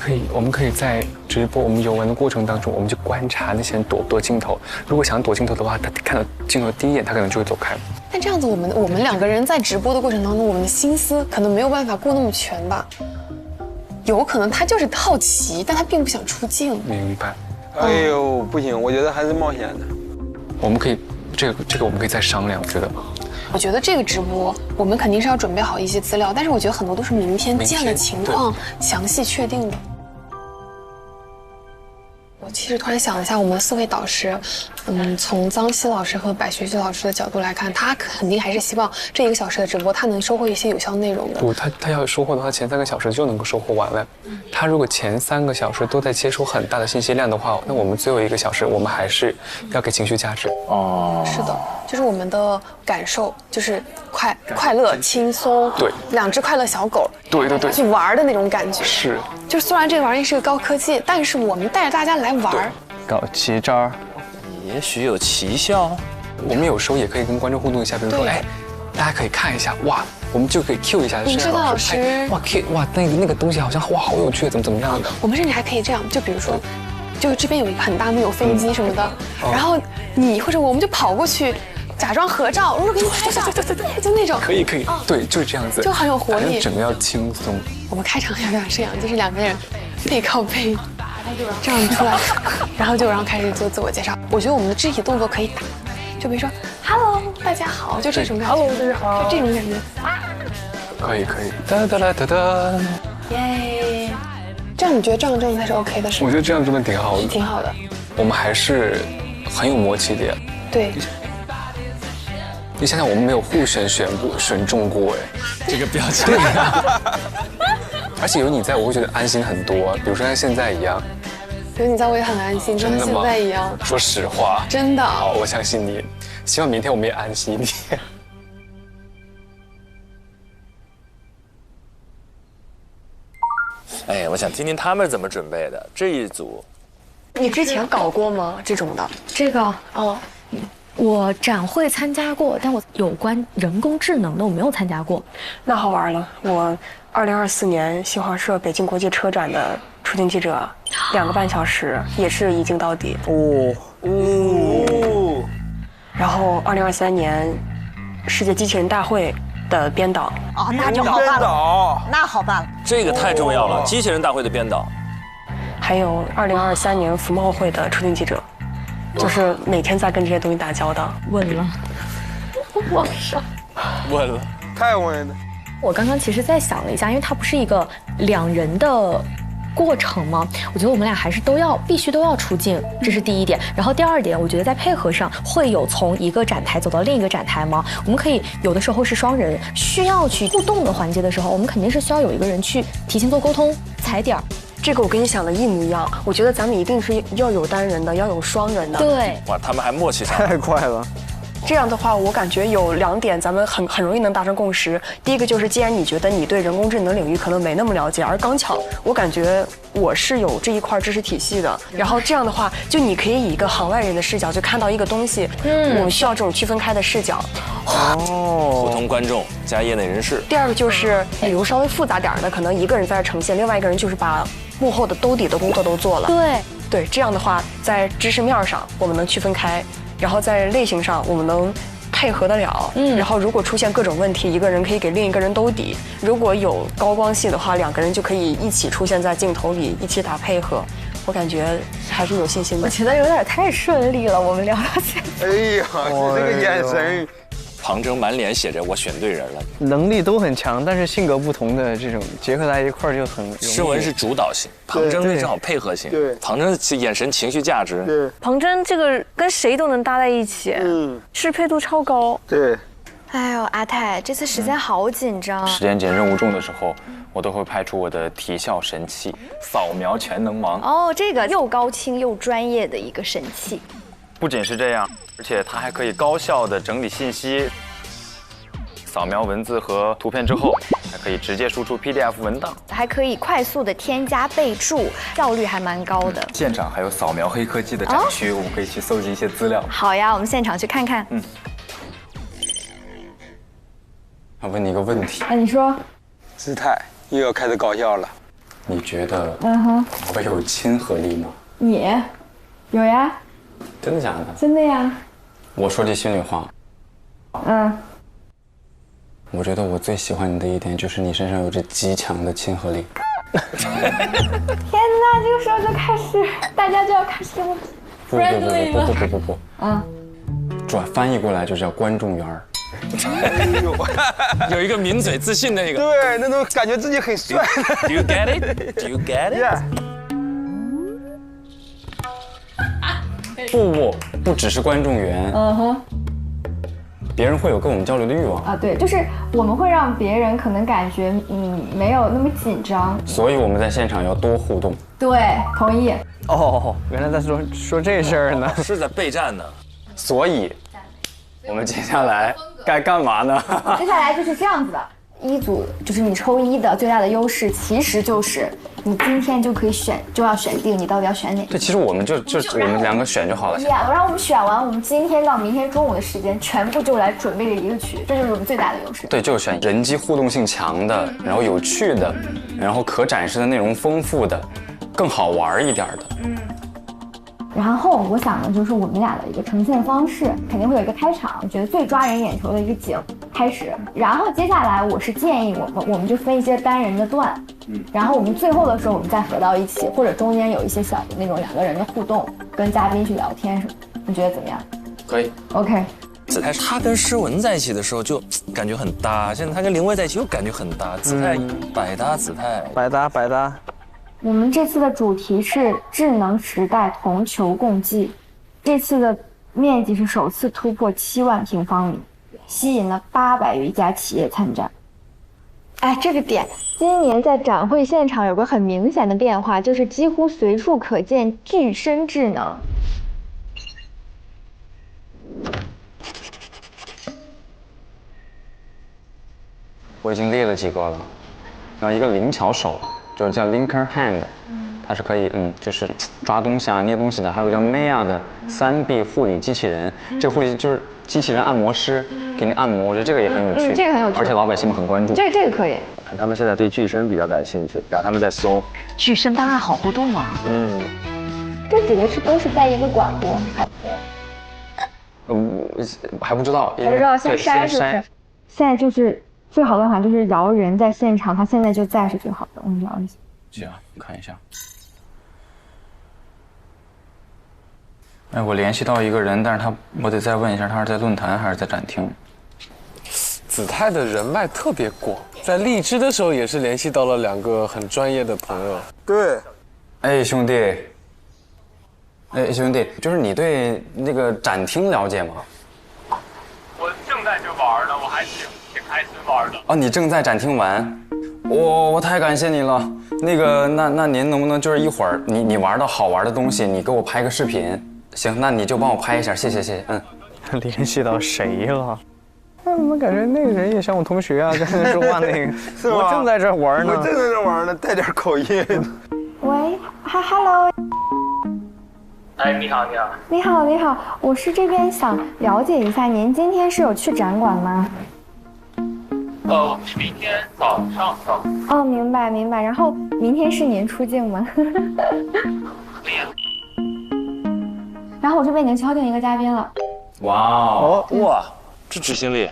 可以在直播我们游玩的过程当中，我们就观察那些人躲镜头。如果想躲镜头的话，他看到镜头第一眼，他可能就会走开。但这样子，我们两个人在直播的过程当中，我们的心思可能没有办法顾那么全吧。有可能他就是好奇，但他并不想出镜。明白。哎呦，不行，我觉得还是冒险的。我们可以，这个我们可以再商量，我觉得。我觉得这个直播我们肯定是要准备好一些资料，但是我觉得很多都是明天见了情况详细确定的。我其实突然想了一下，我们4位导师，从臧希老师和柏学老师的角度来看，他肯定还是希望这1个小时的直播，他能收获一些有效内容的。不，他要收获的话，前3个小时就能够收获完了。他如果前3个小时都在接收很大的信息量的话，那我们最后1个小时，我们还是要给情绪价值。是的，就是我们的感受，就是快乐、轻松，对，2只快乐小狗，对，去玩的那种感觉。是，就虽然这个玩意是个高科技，但是我们带着大家来玩，搞奇招，也许有奇效。我们有时候也可以跟观众互动一下，比如说，哎，大家可以看一下，哇，我们就可以 Q 一下尹志老师，哇 Q 哇那个东西好像哇好有趣，怎么样的？我们甚至还可以这样，就比如说，就这边有一个很大的有飞机什么的，然后你或者我们就跑过去。假装合照，我说给你拍照，对，就那种。可以，对，就是这样子，就很有活力，整个要轻松。我们开场要不要这样？就是2个人背靠背，这样出来，然后开始做自我介绍。我觉得我们的肢体动作可以打，就比如说 “Hello， 大家好”，就这种感觉。Hello， 大家好，就这种感觉。可以，哒，耶！这样你觉得这样状态是 OK 的，是吗？我觉得这样真的挺好的，挺好的。我们还是很有默契的呀。对。你想想，我们没有互选中过哎，这个表情。对呀。而且有你在，我会觉得安心很多。比如说像现在一样。有你在，我也很安心，就像现在一样。说实话。真的。好，我相信你。希望明天我们也安心一点。哎，我想听听他们怎么准备的这一组。你之前搞过吗？这种的？这个我展会参加过，但我有关人工智能的我没有参加过。那好玩了，我2024年新华社北京国际车展的出镜记者，2个半小时，也是一镜到底。然后2023年世界机器人大会的编导。哦，那就好办了，那好办了。这个太重要了，机器人大会的编导。还有2023年服贸会的出镜记者，就是每天在跟这些东西打交道。稳了，我上，稳了，太稳了。我刚刚其实在想了一下，因为它不是一个2人的过程吗？我觉得我们俩还是必须都要出镜，这是第一点。然后第二点，我觉得在配合上会有从一个展台走到另一个展台吗？我们可以有的时候是双人，需要去互动的环节的时候，我们肯定是需要有一个人去提前做沟通、踩点。这个我跟你想的一模一样，我觉得咱们一定是要有单人的，要有双人的。对，哇，他们还默契太快了。这样的话，我感觉有2点咱们很容易能达成共识。第一个就是，既然你觉得你对人工智能领域可能没那么了解，而刚巧我感觉我是有这一块知识体系的，然后这样的话，就你可以以一个行外人的视角就看到一个东西。我们需要这种区分开的视角。普通观众加业内人士。第二个就是，比如稍微复杂点的，可能一个人在这呈现，另外一个人就是把幕后的兜底的工作都做了。对，这样的话，在知识面上我们能区分开。然后在类型上我们能配合得了，然后如果出现各种问题，一个人可以给另一个人兜底。如果有高光戏的话，2个人就可以一起出现在镜头里，一起打配合。我感觉还是有信心的。我觉得有点太顺利了，我们聊到现在。哎呀，你这个眼神。庞征满脸写着我选对人了，能力都很强，但是性格不同的这种结合在一块儿就很容易。诗文是主导性，庞征正好配合性。对，庞征眼神情绪价值。对，庞征这个跟谁都能搭在一起，适配度超高。对。哎呦，阿泰，这次时间好紧张。时间紧、任务重的时候，我都会派出我的提效神器——扫描全能王。哦，这个又高清又专业的一个神器。不仅是这样，而且它还可以高效的整理信息，扫描文字和图片之后，还可以直接输出 PDF 文档，还可以快速的添加备注，效率还蛮高的。现场还有扫描黑科技的展区，我们可以去搜集一些资料。好呀，我们现场去看看。我问你一个问题。你说。姿态又要开始搞笑了。你觉得我有亲和力吗？你有呀。真的假的？真的呀。我说句心里话。我觉得我最喜欢你的一点就是你身上有着极强的亲和力。天哪，这个时候就开始，大家就要开始不 翻译过来就叫观众缘儿。有一个抿嘴自信的那个。对，那种感觉自己很帅。Do you get it? Do you get it? Yeah. 不只是观众缘，别人会有跟我们交流的欲望啊。对，就是我们会让别人可能感觉没有那么紧张，所以我们在现场要多互动。对，同意。哦，原来在说这事儿呢，是在备战呢。所以，我们接下来该干嘛呢？接下来就是这样子的。一组就是你抽1的最大的优势，其实就是你今天就可以要选定你到底要选哪个。对，其实我们就我们2个选就好了。然后我们选完，我们今天到明天中午的时间，全部就来准备这一个曲，这就是我们最大的优势。对，就选人机互动性强的，然后有趣的，然后可展示的内容丰富的，更好玩一点的。然后我想的就是我们俩的一个呈现方式，肯定会有一个开场，我觉得最抓人眼球的一个景开始，然后接下来我是建议我们就分一些单人的段，然后我们最后的时候我们再合到一起，或者中间有一些小的那种2个人的互动，跟嘉宾去聊天什么，你觉得怎么样？可以。OK。子泰他跟诗文在一起的时候就感觉很搭，现在他跟林薇在一起又感觉很搭，子泰百搭，子泰百搭。我们这次的主题是智能时代同球共济，这次的面积是首次突破7万平方米，吸引了800余家企业参展。哎，这个点，今年在展会现场有个很明显的变化，就是几乎随处可见具身智能。我已经列了几个了，然后一个灵巧手。就是叫 Linker Hand， 它是可以就是抓东西啊、捏东西的。还有叫 Maya 的3B 护理机器人，这个护理就是机器人按摩师，给你按摩，我觉得这个也很有趣。这个很有趣，而且老百姓们很关注。这个可以。他们现在对具身比较感兴趣，然后他们在搜具身，当然好互动啊。这几个都是在一个馆部。还不知道。还不知道，先筛是不是？现在就是最好的办法就是摇人在现场，他现在就在是最好的。我们摇一下。行，看一下。哎，我联系到一个人，但是我得再问一下，他是在论坛还是在展厅？子泰的人脉特别广，在荔枝的时候也是联系到了2个很专业的朋友。对，哎，兄弟，就是你对那个展厅了解吗？我正在这玩呢，我还挺开心玩的。哦，你正在展厅玩，我太感谢你了。那个，那您能不能就是一会儿你玩到好玩的东西，你给我拍个视频？行，那你就帮我拍一下，谢谢。联系到谁了？我怎么感觉那个人也像我同学啊？刚才说话那个，是吗？我正在这玩呢。我正在这玩呢，带点口音。喂，Hello。哎，你好。你好，我是这边想了解一下，您今天是有去展馆吗？我是明天早上的。哦，明白。然后明天是您出镜吗？然后我这边已经敲定一个嘉宾了。哇，这执行力。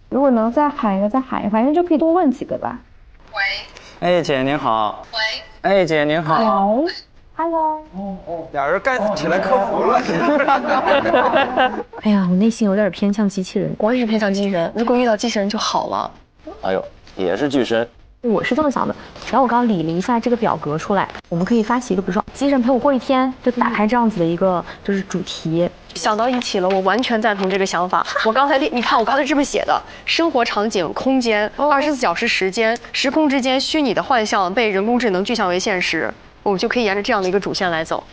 如果能再喊一个，反正就可以多问几个吧。哎，姐您好。喂。哎，姐您好。Hello。俩人干起来客服了。哎呀，我内心有点偏向机器人。我也是偏向机器人，如果遇到机器人就好了。哎呦，也是巨深。我是这么想的，然后我刚理了一下这个表格出来，我们可以发起一个，比如说机器人陪我过一天，就打开这样子的一个就是主题。想到一起了，我完全赞同这个想法。我刚才你看我刚才这么写的：生活场景、空间、24小时时间、时空之间虚拟的幻象被人工智能具象为现实，我们就可以沿着这样的一个主线来走。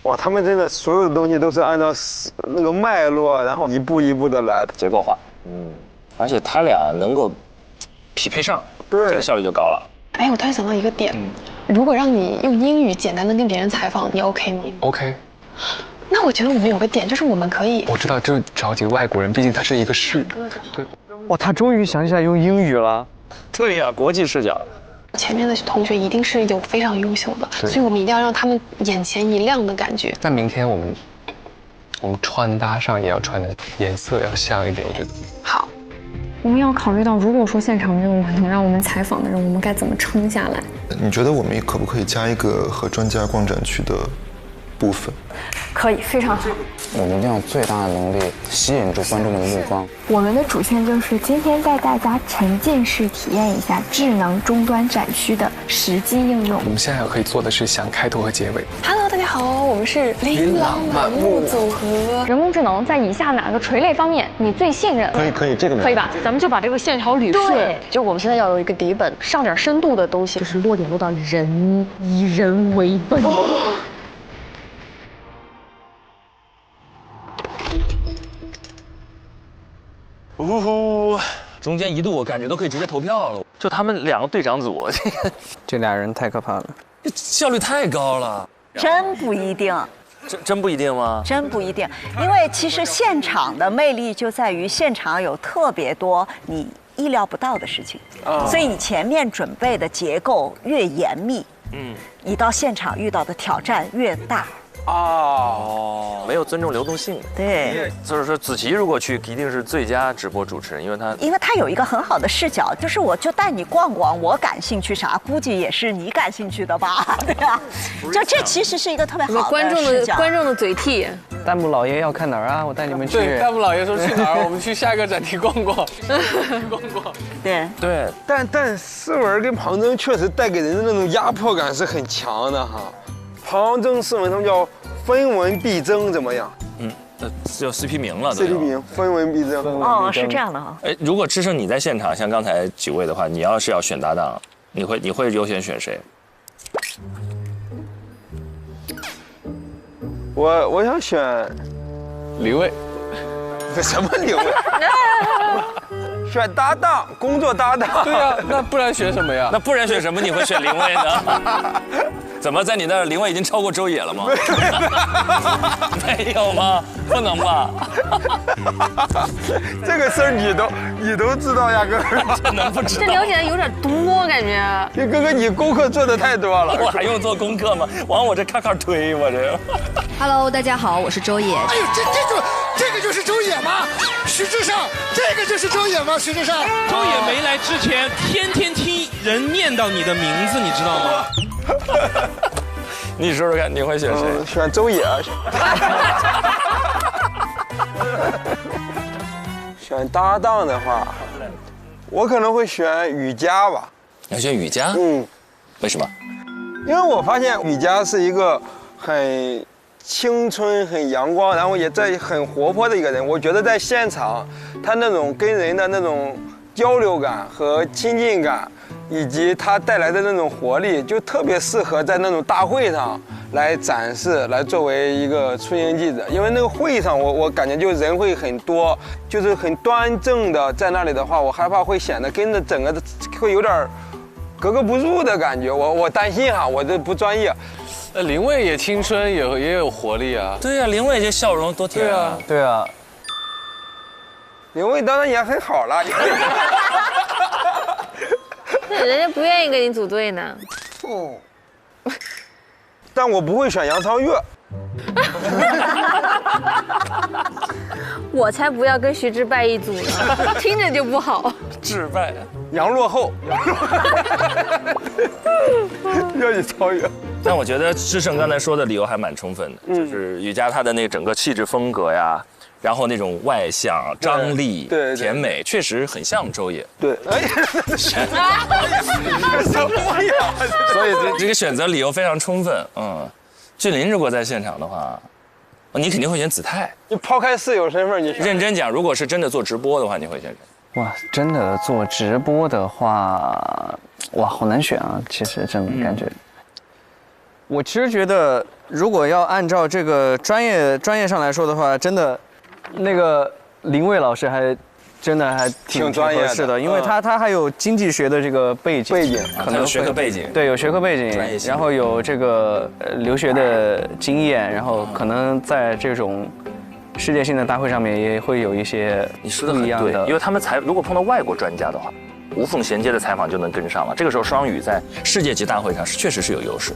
哇，他们真的所有的东西都是按照那个脉络，然后一步一步的来的，结构化。而且他俩能够匹配上，对，这个效率就高了。哎，我突然想到一个点，如果让你用英语简单的跟别人采访，你 OK 吗 ？OK。那我觉得我们有个点，就是我们可以，我知道，就找几个外国人，毕竟它是一个市。对。哇，他终于想起来用英语了。对呀，国际视角。前面的同学一定是有非常优秀的，所以我们一定要让他们眼前一亮的感觉。那明天我们穿搭上也要穿的颜色要像一点，我觉得。好。我们要考虑到，如果说现场任务能让我们采访的人，我们该怎么撑下来？你觉得我们可不可以加一个和专家逛展区的部分？可以，非常好。我们一定要最大的能力吸引住观众的目光。我们的主线就是今天带大家沉浸式体验一下智能终端展区的实际应用。我们现在可以做的是想开头和结尾。Hello， 大家好，我们是琳琅满目组合。人工智能在以下哪个垂类方面你最信任？可以，这个可以吧？咱们就把这个线条捋顺。就我们现在要有一个底本，上点深度的东西，就是落点落到人，以人为本。中间一度我感觉都可以直接投票了，就他们2个队长组，这俩人太可怕了，效率太高了。真不一定。真不一定吗？真不一定，因为其实现场的魅力就在于现场有特别多你意料不到的事情，所以你前面准备的结构越严密，你到现场遇到的挑战越大。没有尊重流动性。对，就是说子琪如果去，一定是最佳直播主持人，因为他有一个很好的视角，就是我就带你逛逛，我感兴趣啥，估计也是你感兴趣的吧，对吧？就这其实是一我们个特别好的观众的嘴替。弹幕老爷要看哪儿啊？我带你们去。对，弹幕老爷说去哪儿？我们去下一个展厅逛逛。对。但思文跟庞征确实带给人的那种压迫感是很强的哈。庞征思文他们叫分文必争，怎么样？叫 CP 名了。CP 名，分文必争。哦，是这样的哈。哎，如果智胜你在现场，像刚才几位的话，你要是要选搭档，你会优先选谁？我想选李卫。这什么李卫？选搭档，工作搭档。对呀，那不然选什么呀？那不然选什么？你会选林卫呢？怎么在你那儿林蔚已经超过周也了吗？没有吗？不能吧？这个事儿你都知道呀，哥哥。这能不知道？这了解的有点多，感觉。这哥哥你功课做的太多了。我还用做功课吗？往我这咔咔推，我这。Hello， 大家好，我是周也。哎呦，这个就是周也吗？徐志胜，这个就是周也吗？徐志胜，周也没来之前，天天听人念叨你的名字，你知道吗？你说说看，你会选谁？选周也。选搭档的话，我可能会选雨佳吧。你要选雨佳？为什么？因为我发现雨佳是一个很青春、很阳光，然后也在很活泼的一个人。我觉得在现场，他那种跟人的那种交流感和亲近感，以及他带来的那种活力，就特别适合在那种大会上来展示，来作为一个出行记者。因为那个会上我感觉就人会很多，就是很端正的在那里的话，我害怕会显得跟着整个的会有点格格不入的感觉。我担心哈，我这不专业。林蔚也青春，也有活力啊。对呀，林蔚这笑容多甜啊。对啊。林蔚当然也很好了。那人家不愿意跟你组队呢。哦。但我不会选杨超越。我才不要跟徐志拜一组呢，听着就不好。志拜，杨落后。要你超越。但我觉得志胜刚才说的理由还蛮充分的，就是雨佳她的那整个气质风格呀，然后那种外向、张力、甜美，确实很像周也。对，哎，什么呀？所以这个选择理由非常充分。俊林如果在现场的话，你肯定会选子泰。你抛开室友身份，你认真讲，如果是真的做直播的话，你会选谁？哇，真的做直播的话，哇，好难选啊！其实真的感觉。我其实觉得，如果要按照这个专业上来说的话，真的，那个林蔚老师还真的还挺专业的，因为他还有经济学的这个背景，可能有学科背景，对，有学科背景，然后有这个留学的经验，然后可能在这种世界性的大会上面也会有一些你说的很对，因为他们如果碰到外国专家的话，无缝衔接的采访就能跟上了。这个时候双语在世界级大会上确实是有优势。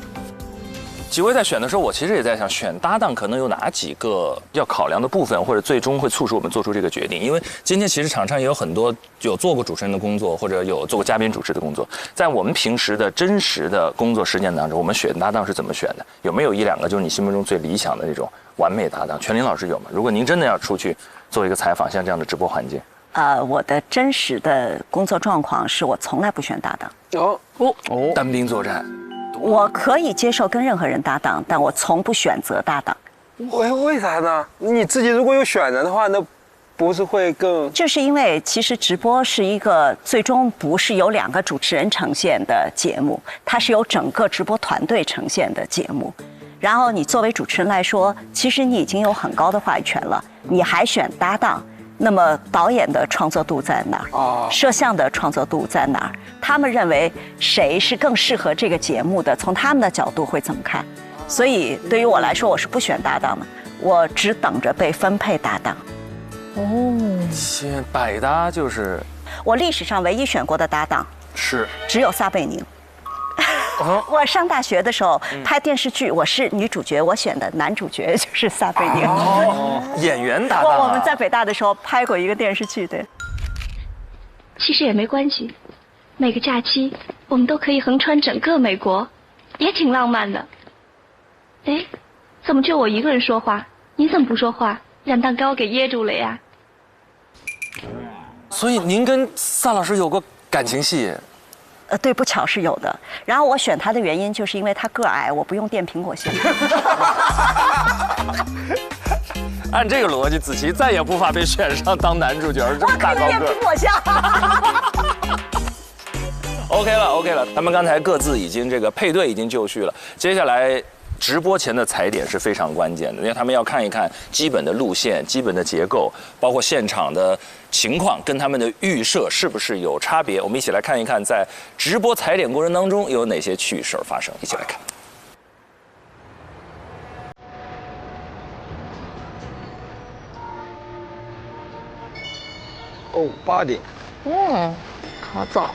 几位在选的时候，我其实也在想，选搭档可能有哪几个要考量的部分，或者最终会促使我们做出这个决定。因为今天其实场上也有很多有做过主持人的工作，或者有做过嘉宾主持的工作。在我们平时的真实的工作实践当中，我们选搭档是怎么选的？有没有一两个就是你心目中最理想的那种完美搭档？全林老师有吗？如果您真的要出去做一个采访，像这样的直播环境，我的真实的工作状况是我从来不选搭档。单兵作战。我可以接受跟任何人搭档，但我从不选择搭档。为啥呢？你自己如果有选择的话，那不是会更？就是因为其实直播是一个最终不是由2个主持人呈现的节目，它是由整个直播团队呈现的节目。然后你作为主持人来说，其实你已经有很高的话语权了，你还选搭档。那么导演的创作度在哪儿？摄像的创作度在哪儿？他们认为谁是更适合这个节目的？从他们的角度会怎么看？所以对于我来说，我是不选搭档的，我只等着被分配搭档。百搭就是我历史上唯一选过的搭档是只有撒贝宁。我上大学的时候拍电视剧，我是女主角，我选的男主角就是撒贝宁。演员搭档。我们在北大的时候拍过一个电视剧，对。其实也没关系，每个假期我们都可以横穿整个美国，也挺浪漫的。哎，怎么就我一个人说话？你怎么不说话？让蛋糕给噎住了呀？所以您跟撒老师有过感情戏？对，不巧是有的。然后我选他的原因就是因为他个矮，我不用垫苹果线。按这个逻辑，子琪再也无法被选上当男主角，这么大高个。我可以垫苹果线。OK 了，他们刚才各自已经这个配对已经就绪了，接下来直播前的踩点是非常关键的，因为他们要看一看基本的路线、基本的结构，包括现场的情况跟他们的预设是不是有差别。我们一起来看一看，在直播踩点过程当中有哪些趣事发生，一起来看。哦，8点。好早。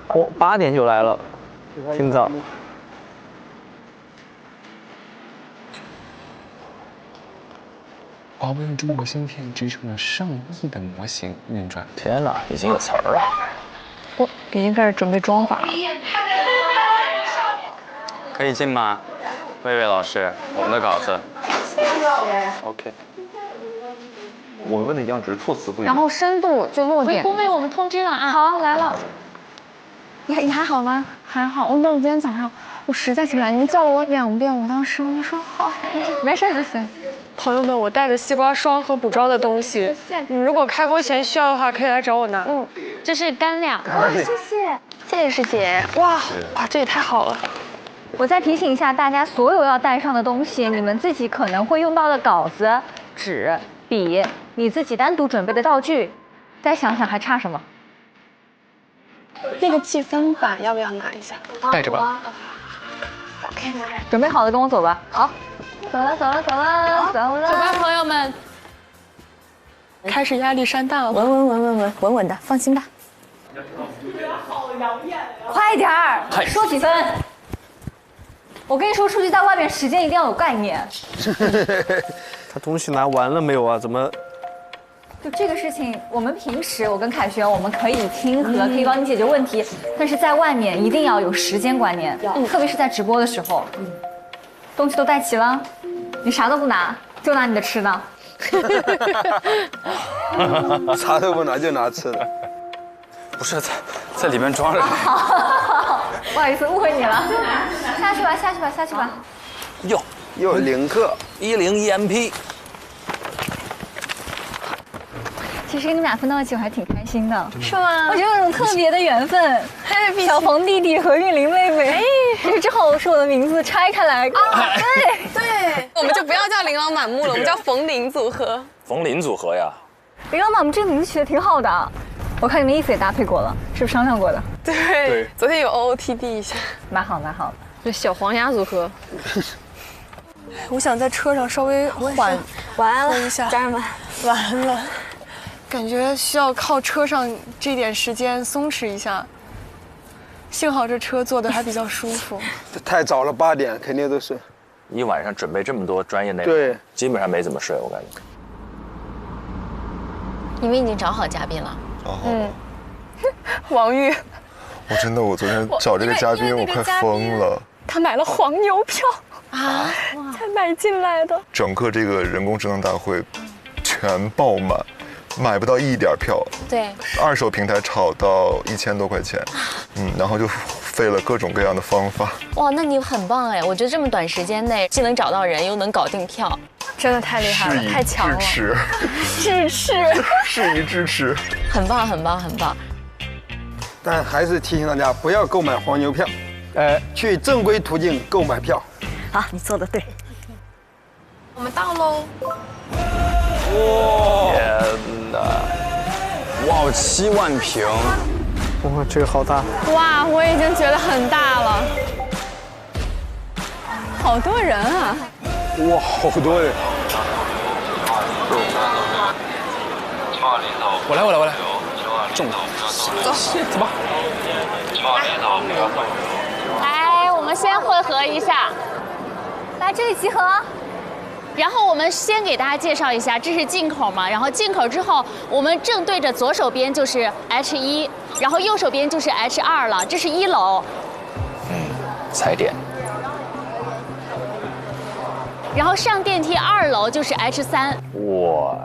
哦，8点就来了，挺早。华为用中国芯片支撑了上亿的模型运转。天哪，已经有词儿了。我已经开始准备装法了。可以进吗？魏魏老师，我们的稿子。OK。我问的一样，只是措辞不一样。然后深度就落点。工位我们通知了啊。好，来了。你还好吗？还好。那我今天早上我实在起不来，你们叫了我2遍，我当时我说好，没事。朋友们，我带着西瓜霜和补妆的东西，你们如果开播前需要的话，可以来找我拿。这是干粮。谢谢师姐。哇，这也太好了。我再提醒一下大家，所有要带上的东西，你们自己可能会用到的稿子、纸、笔，你自己单独准备的道具，再想想还差什么。那个记分板要不要拿一下？带着吧。OK， 准备好了跟我走吧。好，走了。走吧，朋友们。开始压力山大了。稳稳的，放心吧。快点儿，说几分？我跟你说，出去在外面时间一定要有概念。他东西拿完了没有啊？怎么？就这个事情，我们平时我跟凯旋我们可以听和，可以帮你解决问题，但是在外面一定要有时间观念，特别是在直播的时候。东西都带齐了，你啥都不拿，就拿你的吃的。啥都不拿就拿吃的。不是在里面装着。不好意思，误会你了。下去吧。又0克10 EMP。其实跟你们俩分到一起，我还挺开心的，是吗？我觉得有种特别的缘分。小冯弟弟和玉玲妹妹，就是正好是我的名字拆开来。对，我们就不要叫琳琅满目了，我们叫冯琳组合。冯琳组合呀。琳琅满目这个名字取得挺好的，我看你们意思也搭配过了，是不是商量过的？对，昨天有 OOTD 一下，蛮好。就小黄鸭组合。我想在车上稍微缓一下，家人们，完了。感觉需要靠车上这点时间松弛一下，幸好这车坐的还比较舒服。太早了，8点肯定都睡。一晚上准备这么多专业内容，对，基本上没怎么睡，我感觉。你们已经找好嘉宾了。王玉。我昨天找这个嘉宾，我快疯了。他买了黄牛票啊，才买进来的。整个这个人工智能大会全爆满。买不到1点票，对，2手平台炒到1000多块钱，然后就费了各种各样的方法。哇，那你很棒哎！我觉得这么短时间内既能找到人，又能搞定票，真的太厉害了，太强了。支持，很棒。但还是提醒大家不要购买黄牛票，去正规途径购买票。好，你做的对。我们到喽。天哪！哇，7万平！哇，这个好大！哇，我已经觉得很大了，好多人啊！哇，好多人！我来，中了，走吧。来，我们先汇合一下，来这里集合。然后我们先给大家介绍一下，这是进口嘛，然后进口之后，我们正对着左手边就是 H1，然后右手边就是 H2了，这是1楼。踩点。然后上电梯2楼就是 H3。哇，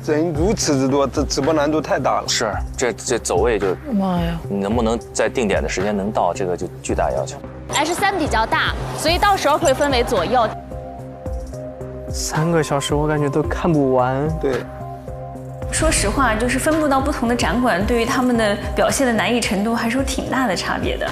人如此之多，这直播难度太大了。是，这走位就，妈呀！你能不能在定点的时间能到，这个就巨大要求。H3比较大，所以到时候会分为左右。3个小时我感觉都看不完。对。说实话，就是分布到不同的展馆，对于他们的表现的难易程度还是有挺大的差别的。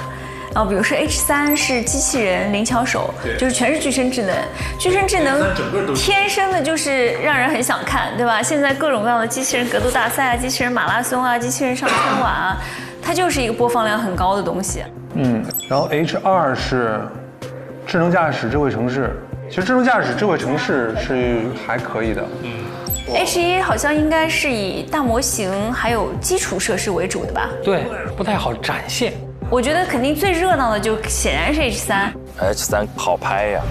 然后比如说 H3是机器人灵巧手，就是全是具身智能，具身智能天生的就是让人很想看，对吧？现在各种各样的机器人格斗大赛啊，机器人马拉松啊，机器人上春晚啊，它就是一个播放量很高的东西。然后 H2是智能驾驶智慧城市，其实智能驾驶智慧城市是还可以的。H1好像应该是以大模型还有基础设施为主的吧？对，不太好展现。我觉得肯定最热闹的就显然是 H3。H3 好拍呀。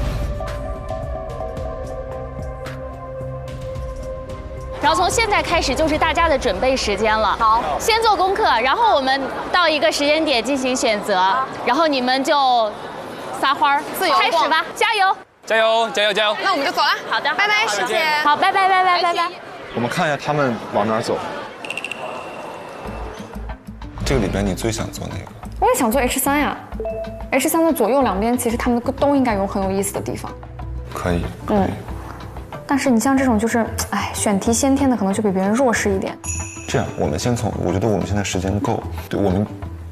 然后从现在开始就是大家的准备时间了。好，先做功课，然后我们到一个时间点进行选择，然后你们就撒欢儿，自由开始吧，加油！加油，加油，加油！那我们就走了。好的，拜拜，师姐。好，拜拜，拜拜，拜拜。我们看一下他们往哪儿走。这个里边你最想做哪个？我也想做 H3呀，H3的左右两边其实他们都应该有很有意思的地方。可以。但是你像这种就是，选题先天的可能就比别人弱势一点。这样，我们先从，我觉得我们现在时间够，对，我们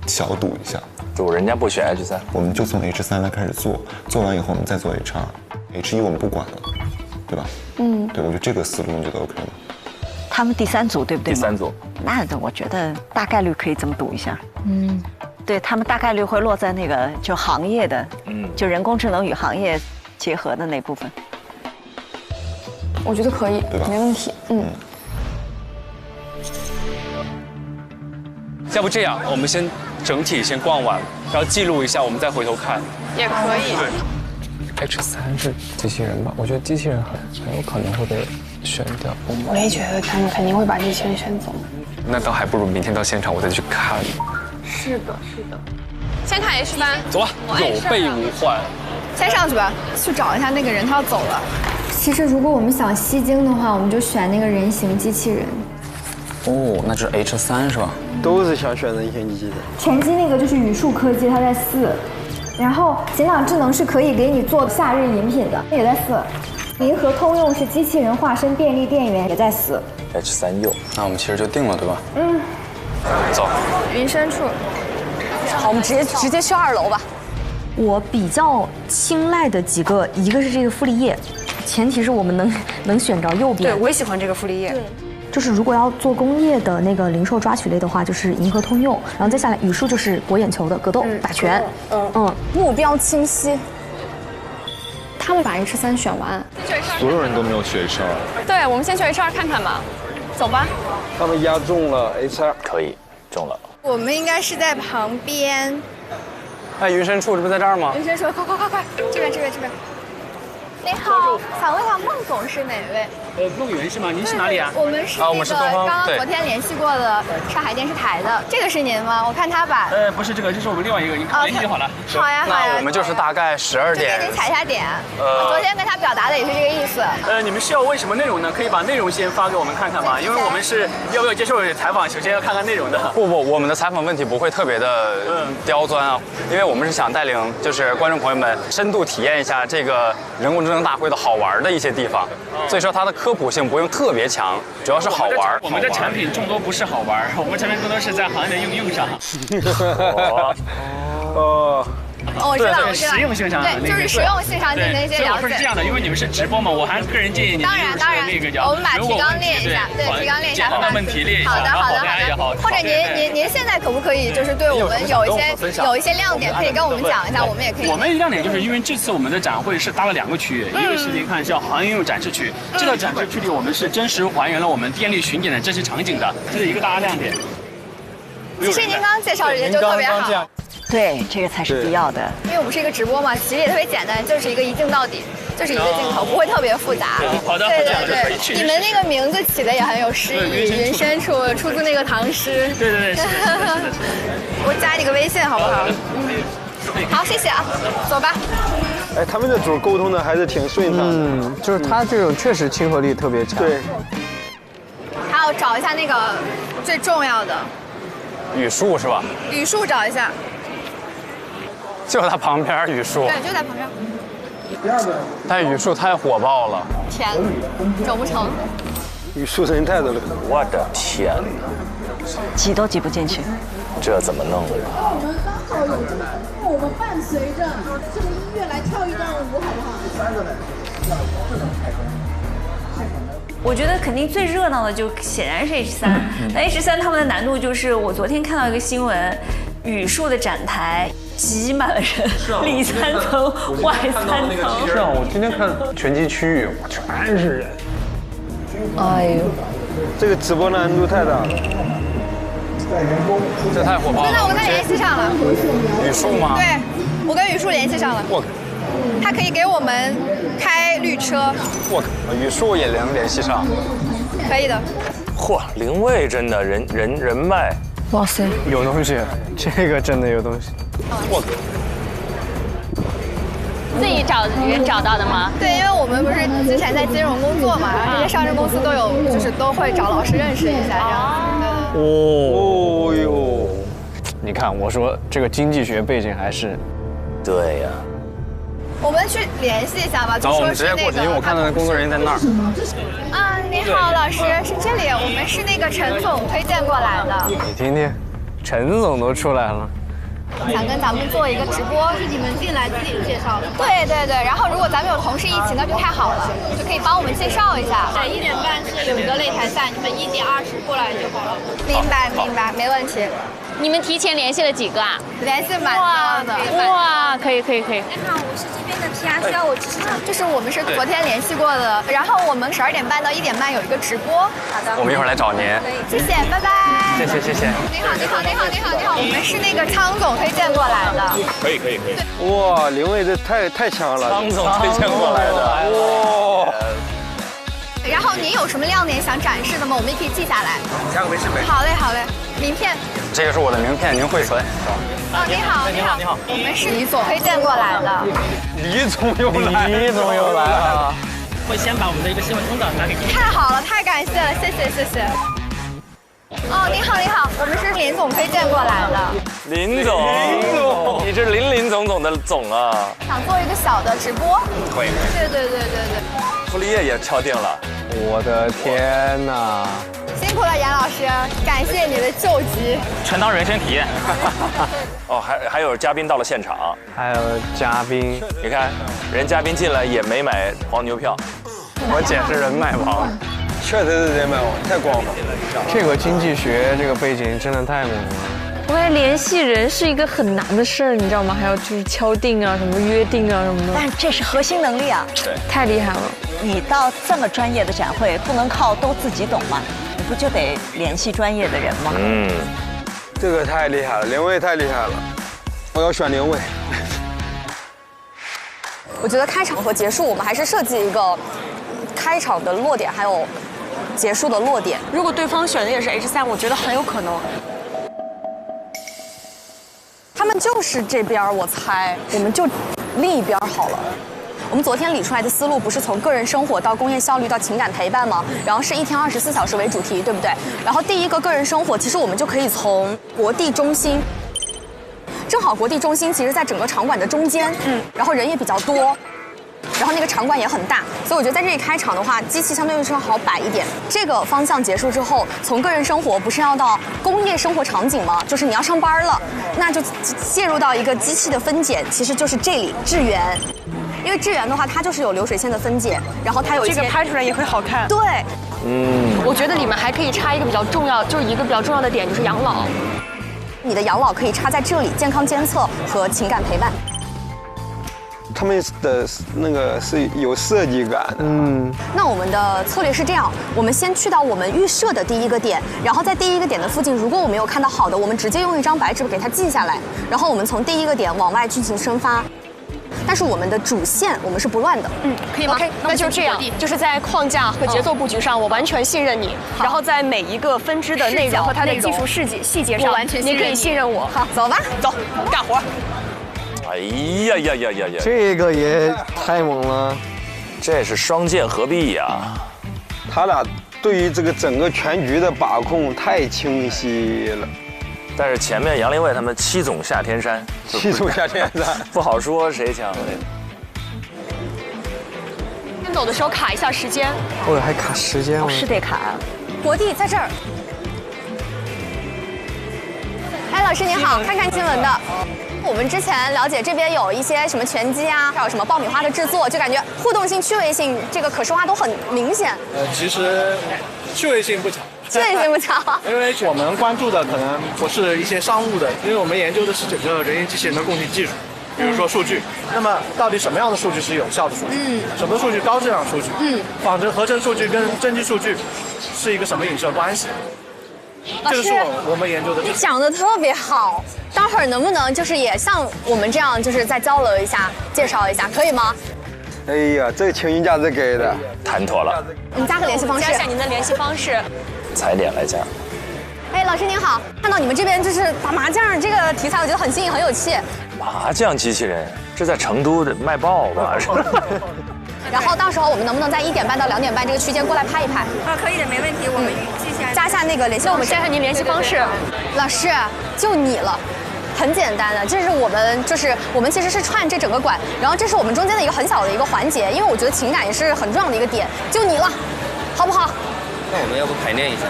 小赌一下。就人家不选 H3，我们就从 H3来开始做，做完以后我们再做 H2，H1我们不管了，对吧？对，我觉得这个思路你觉得 OK 吗？他们第3组对不对？第3组，那我觉得大概率可以这么赌一下。对他们大概率会落在那个就行业的，就人工智能与行业结合的那部分。我觉得可以，对吧？没问题。要不这样，我们先整体先逛完，然后记录一下，我们再回头看。也可以。对。H3是机器人吧？我觉得机器人很有可能会被选掉。我也觉得他们肯定会把机器人选走。那倒还不如明天到现场我再去看。是的，是的。先看 H3。走吧，有备无患。先上去吧，去找一下那个人，他要走了。其实如果我们想吸睛的话，我们就选那个人形机器人。哦，那就是 H3是吧？都是想选人形机器人。前期那个就是语数科技，它在4，然后简长智能是可以给你做夏日饮品的，也在4。银河通用是机器人化身便利店员，也在4。H3右，那我们其实就定了，对吧？走。云深处。好，我们直接去2楼吧。我比较青睐的几个，一个是这个傅立叶，前提是我们能选着右边。对，我也喜欢这个傅立叶。就是如果要做工业的那个零售抓取类的话，就是银河通用，然后再下来语数就是博眼球的格斗打拳。目标清晰。他们把 H3选完，所有人都没有去 H2。对，我们先去 H2看看吧。走吧。他们压中了 H2，可以中了。我们应该是在旁边。哎，云深处这不在这儿吗？云深处，快，这边。你好，想问一下孟总是哪位？孟源是吗？您是哪里啊？我们是那个刚刚昨天联系过的上海电视台的，这个是您吗？我看他把不是这个，这是我们另外一个，您联系就好了。好呀。那我们就是大概12点。就给您踩一下点。昨天跟他表达的也是这个意思。你们需要问什么内容呢？可以把内容先发给我们看看吗？因为我们是要不要接受采访，首先要看看内容的。不，我们的采访问题不会特别的刁钻啊，因为我们是想带领就是观众朋友们深度体验一下这个人工智能大会的好玩的一些地方，所以说它的科普性不用特别强，主要是好玩。我们的产品众多不是好玩，我们产品更多是在行业的应用上。我知道，实用性上，对，就是实用性上进行一些了解。是这样的，因为你们是直播嘛，我还个人建议你，当然，我们把提纲列一下，对，提纲列一下，把问题列一下。好的。或者您现在可不可以就是对我们有一些亮点，可以跟我们讲一下，我们也可以。我们亮点就是因为这次我们的展会是搭了2个区域，一个是您看叫行业应用展示区，这个展示区里我们是真实还原了我们电力巡检的真实场景的，这是一个大亮点。其实您刚刚介绍这些就特别好。对，这个才是必要的。因为我们是一个直播嘛，其实也特别简单，就是一个一镜到底，就是一个镜头，不会特别复杂。好的，对。你们那个名字起的也很有诗意，云深处出自那个唐诗。对。我加你个微信好不好？好，谢谢啊，走吧。他们这组沟通的还是挺顺畅的。就是他这种确实亲和力特别强。对。还要找一下那个最重要的。语数是吧？语数找一下。就在旁边，语数。对，就在旁边。但语数太火爆了。天，走不成。语数人太多了，我的天，挤都挤不进去。这怎么弄啊？我们刚好有这个，我们伴随着这个音乐来跳一段舞，好不好？我觉得肯定最热闹的就显然是 H3，那 H3 他们的难度就是我昨天看到一个新闻，语数的展台挤满了人，里3层外3层。是啊，我今天看拳击区域，哇，全是人。哎呦，这个直播难度太大了。这太火爆了。现在我跟他联系上了。语数吗？对，我跟语数联系上了。我，他可以给我们开绿车。我，语数也能联系上。可以的。嚯，林蔚真的人脉，哇塞，有东西，这个真的有东西。我。自己找人找到的吗？对，因为我们不是之前在金融工作嘛，然后这些上市公司都有，就是都会找老师认识一下这样子。哦哟，你看我说这个经济学背景还是，对呀。我们去联系一下吧，就走，我说们直接过去，因为我看到那工作人员在那儿。啊，你好，老师，是这里，我们是那个陈总推荐过来的。你听听，陈总都出来了。想跟咱们做一个直播，是你们进来自己介绍的。对对对，然后如果咱们有同事一起，那就太好了，就可以帮我们介绍一下。对，1点半是有一个擂台赛，你们1点20过来就好了。明白明白，没问题。你们提前联系了几个啊？联系蛮多的。哇，可以。你好，我是这边的 PR，需要我支持吗？就是我们是昨天联系过的，然后我们12点半到1点半有一个直播。好的。我们一会儿来找您。谢谢，拜拜。谢谢。你好，我们是那个昌总推荐过来的。可以。哇，林蔚这太强了，昌总推荐过来的。哇。然后您有什么亮点想展示的吗？我们也可以记下来。加个微信呗。好嘞。名片。这个是我的名片，您汇存。哦，你好。我们是李总推荐过来的。李总又来了。会先把我们的一个新闻通稿拿给您。太好了，太感谢了，谢谢。哦，你好，我们是林总推荐过来的。林总，你是林总的总啊。想做一个小的直播。可以。对。傅立叶也敲定了。我的天哪！辛苦了，杨老师，感谢你的救急。全当人生体验。哦，还有嘉宾到了现场。还有嘉宾，你看，人嘉宾进来也没买黄牛票。我姐是人脉王。确实是人脉王，太广了。这个经济学这个背景真的太猛了。我感觉联系人是一个很难的事儿，你知道吗？还要就是敲定啊，什么约定啊什么的。但这是核心能力啊，对，太厉害了。你到这么专业的展会，不能靠都自己懂吗？你不就得联系专业的人吗？这个太厉害了，林蔚太厉害了，我要选林蔚。我觉得开场和结束，我们还是设计一个开场的落点，还有结束的落点。如果对方选的也是 H3，我觉得很有可能。他们就是这边，我猜，我们就另一边好了。我们昨天理出来的思路不是从个人生活到工业效率到情感陪伴吗？然后是1天24小时为主题，对不对？然后第一个个人生活，其实我们就可以从国地中心，正好国地中心其实在整个场馆的中间，然后人也比较多。然后那个场馆也很大，所以我觉得在这里开场的话，机器相对来说好摆一点。这个方向结束之后，从个人生活不是要到工业生活场景吗？就是你要上班了，那就介入到一个机器的分拣，其实就是这里智源。因为智源的话，它就是有流水线的分解，然后它有一些这个拍出来也会好看。对，我觉得里面还可以插一个比较重要，就是一个比较重要的点，就是养老。你的养老可以插在这里，健康监测和情感陪伴。他们的那个是有设计感的。那我们的策略是这样，我们先去到我们预设的第一个点，然后在第一个点的附近，如果我没有看到好的，我们直接用一张白纸给它记下来，然后我们从第一个点往外进行生发。但是我们的主线我们是不乱的，可以吗 ？OK， 那就这样，就是在框架和节奏布局上，我完全信任你。然后在每一个分支的内容和它的技术细节上，你可以信任我。好，走吧，走，干活。哎呀！这个也太猛了，这是双剑合璧呀！他俩对于这个整个全局的把控太清晰了。但是前面杨林蔚他们7总下天山，7总下天山，不好说谁强。先走的时候卡一下时间。哦，还卡时间吗？是得卡。国地在这儿。哎，老师您好，看新闻的。我们之前了解这边有一些什么拳击啊，还有什么爆米花的制作，就感觉互动性、趣味性，这个可视化都很明显。其实趣味性不强。趣味性不强。因为我们关注的可能不是一些商务的，因为我们研究的是整个人形机器人的共性技术。比如说数据。那么到底什么样的数据是有效的数据？什么数据高质量数据？仿真合成数据跟真机数据是一个什么影射关系？这个是我们研究的。你讲的特别好，待会儿能不能就是也像我们这样，就是再交流一下，介绍一下，可以吗？哎呀，这个情绪价值给的，谈妥了。我们加个联系方式，加一下您的联系方式。踩点来加。哎，老师您好，看到你们这边就是打麻将这个题材，我觉得很新颖，很有趣。麻将机器人，这在成都的卖爆吧？然后到时候我们能不能在1点半到2点半这个区间过来拍一拍？可以的，没问题，我们记下。加一下那个联系方式。我们加一下您联系方式。老师，就你了。很简单的，这是我们其实是串这整个馆，然后这是我们中间的一个很小的一个环节，因为我觉得情感也是很重要的一个点，就你了，好不好？那我们要不排练一下？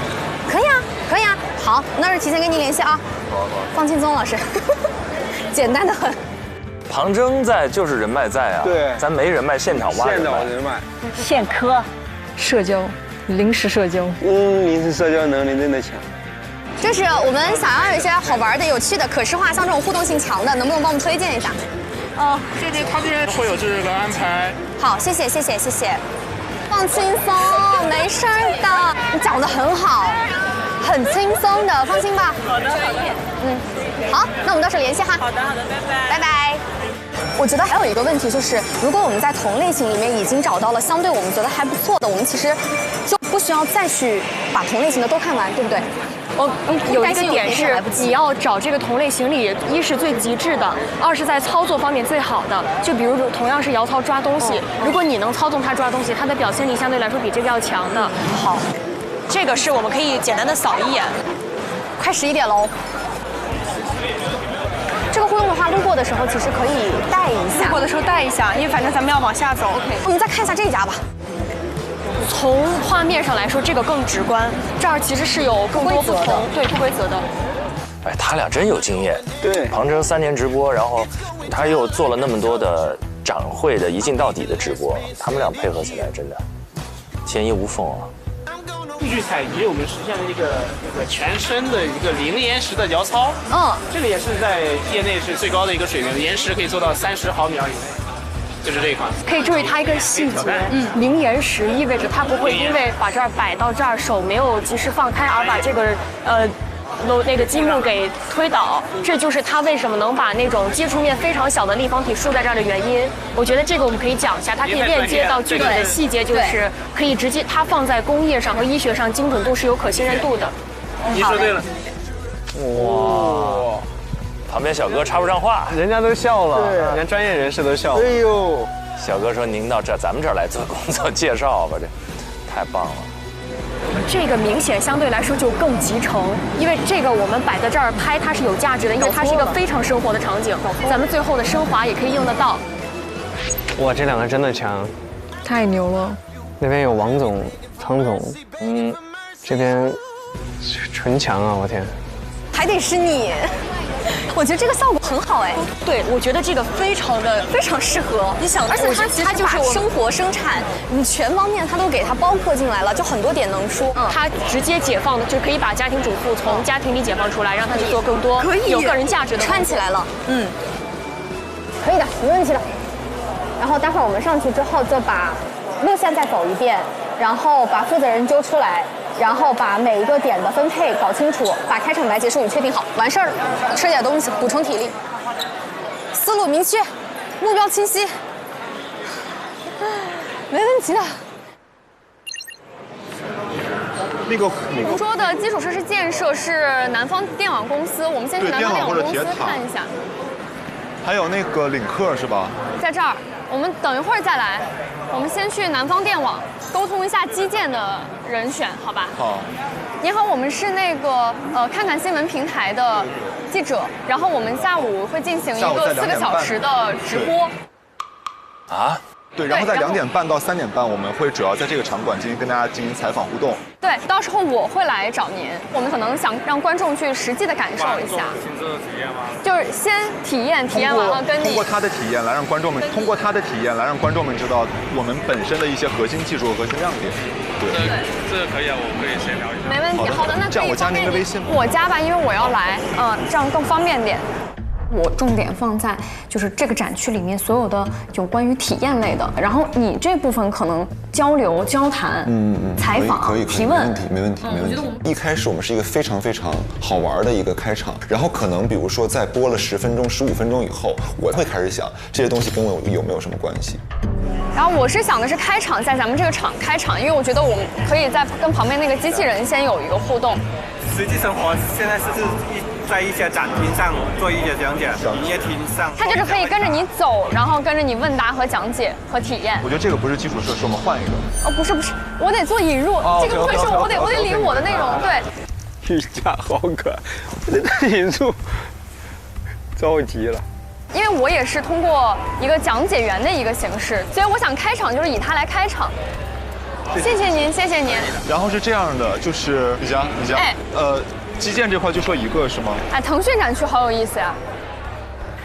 可以啊，可以啊。好，那是提前跟您联系啊。好。放轻松，老师，简单的很。庞征在就是人脉在啊，对，咱没人脉，现场挖人脉，现科，社交，临时社交，临时社交能力真的强。就是我们想要有一些好玩的、有趣的、可视化，像这种互动性强的，能不能帮我们推荐一下？这边他这边会有这个安排。好，谢谢。放轻松，没事的，你讲得很好，很轻松的，放心吧。好的。好，那我们到时候联系哈。好的，拜拜。我觉得还有一个问题就是，如果我们在同类型里面已经找到了相对我们觉得还不错的，我们其实就不需要再去把同类型的都看完，对不对？有一个点是，你要找这个同类型里，一是最极致的，二是在操作方面最好的。就比如同样是姚操抓东西，如果你能操纵它抓东西，它的表现力相对来说比这个要强的。好，这个是我们可以简单的扫一眼。快11点喽。这个互动的话，路过的时候其实可以带一下。路过的时候带一下，因为反正咱们要往下走。OK， 我们再看一下这家吧。从画面上来说，这个更直观。这儿其实是有更多不规则的。哎，他俩真有经验。对，庞征3年直播，然后他又做了那么多的展会的一镜到底的直播，他们俩配合起来真的天衣无缝啊。数据采集，我们实现了一个全身的一个零延时的摇操。这个也是在业内是最高的一个水平，延时可以做到30毫秒以内。就是这一款，可以注意它一个细节，零延时意味着它不会因为把这儿摆到这儿，手没有及时放开而把这个那个积木给推倒，这就是它为什么能把那种接触面非常小的立方体竖在这儿的原因。我觉得这个我们可以讲一下，它可以链接到具体的细节，就是可以直接它放在工业上和医学上精准度是有可信任度的。你说对了。哇。旁边小哥插不上话，人家都笑了，人家专业人士都笑了。哎呦，小哥说您到咱们这儿来做工作介绍吧，这太棒了。这个明显相对来说就更集成，因为这个我们摆在这儿拍它是有价值的，因为它是一个非常生活的场景，咱们最后的升华也可以用得到。哇，这两个真的强，太牛了。那边有王总、汤总，这边纯强啊，我天。还得是你。我觉得这个效果很好哎，对，我觉得这个非常适合。你想，而且它就是生活生产，你全方面它都给它包括进来了，就很多点能说。它直接解放的，就可以把家庭主妇从家庭里解放出来，让她去做更多有个人价值的串起来了。可以的，没问题的。然后待会儿我们上去之后，就把路线再走一遍，然后把负责人揪出来。然后把每一个点的分配搞清楚，把开场白结束语确定好，完事儿了。吃点东西补充体力，思路明确，目标清晰，没问题的。您说的基础设施建设是南方电网公司，我们先去南方电网公司看一下。还有那个领克是吧？在这儿，我们等一会儿再来。我们先去南方电网沟通一下基建的人选，好吧？好。您好，我们是那个看看新闻平台的记者，然后我们下午会进行一个4个小时的直播。啊？对，然后在2点半到3点半，我们会主要在这个场馆跟大家进行采访互动。对，到时候我会来找您。我们可能想让观众去实际的感受一下。亲自的体验吗？就是先体验完了跟你。通过他的体验来让观众们知道我们本身的一些核心技术和核心亮点。对，这个可以啊，我可以先聊一下。没问题，好的，那这样我加您的微信。我加吧，因为我要来，这样更方便点。我重点放在就是这个展区里面所有的有关于体验类的，然后你这部分可能交流、交谈、采访、可以提问，没问题。一开始我们是一个非常非常好玩的一个开场，然后可能比如说在播了10分钟、15分钟以后，我会开始想这些东西跟我有没有什么关系。然后我是想的是开场，在咱们这个场开场，因为我觉得我们可以在跟旁边那个机器人先有一个互动。实际生活现在是在一些展厅上做一些讲解，营业厅上。它就是可以跟着你走，然后跟着你问答和讲解和体验。我觉得这个不是基础设施，我们换一个。哦，不是，我得做引入，这个部分是我得理我的内容，对。瑜伽好可爱，我得引入，着急了。因为我也是通过一个讲解员的一个形式，所以我想开场就是以他来开场。谢谢您，谢谢您。然后是这样的，就是李佳，基建这块就说一个是吗？哎，腾讯展区好有意思呀！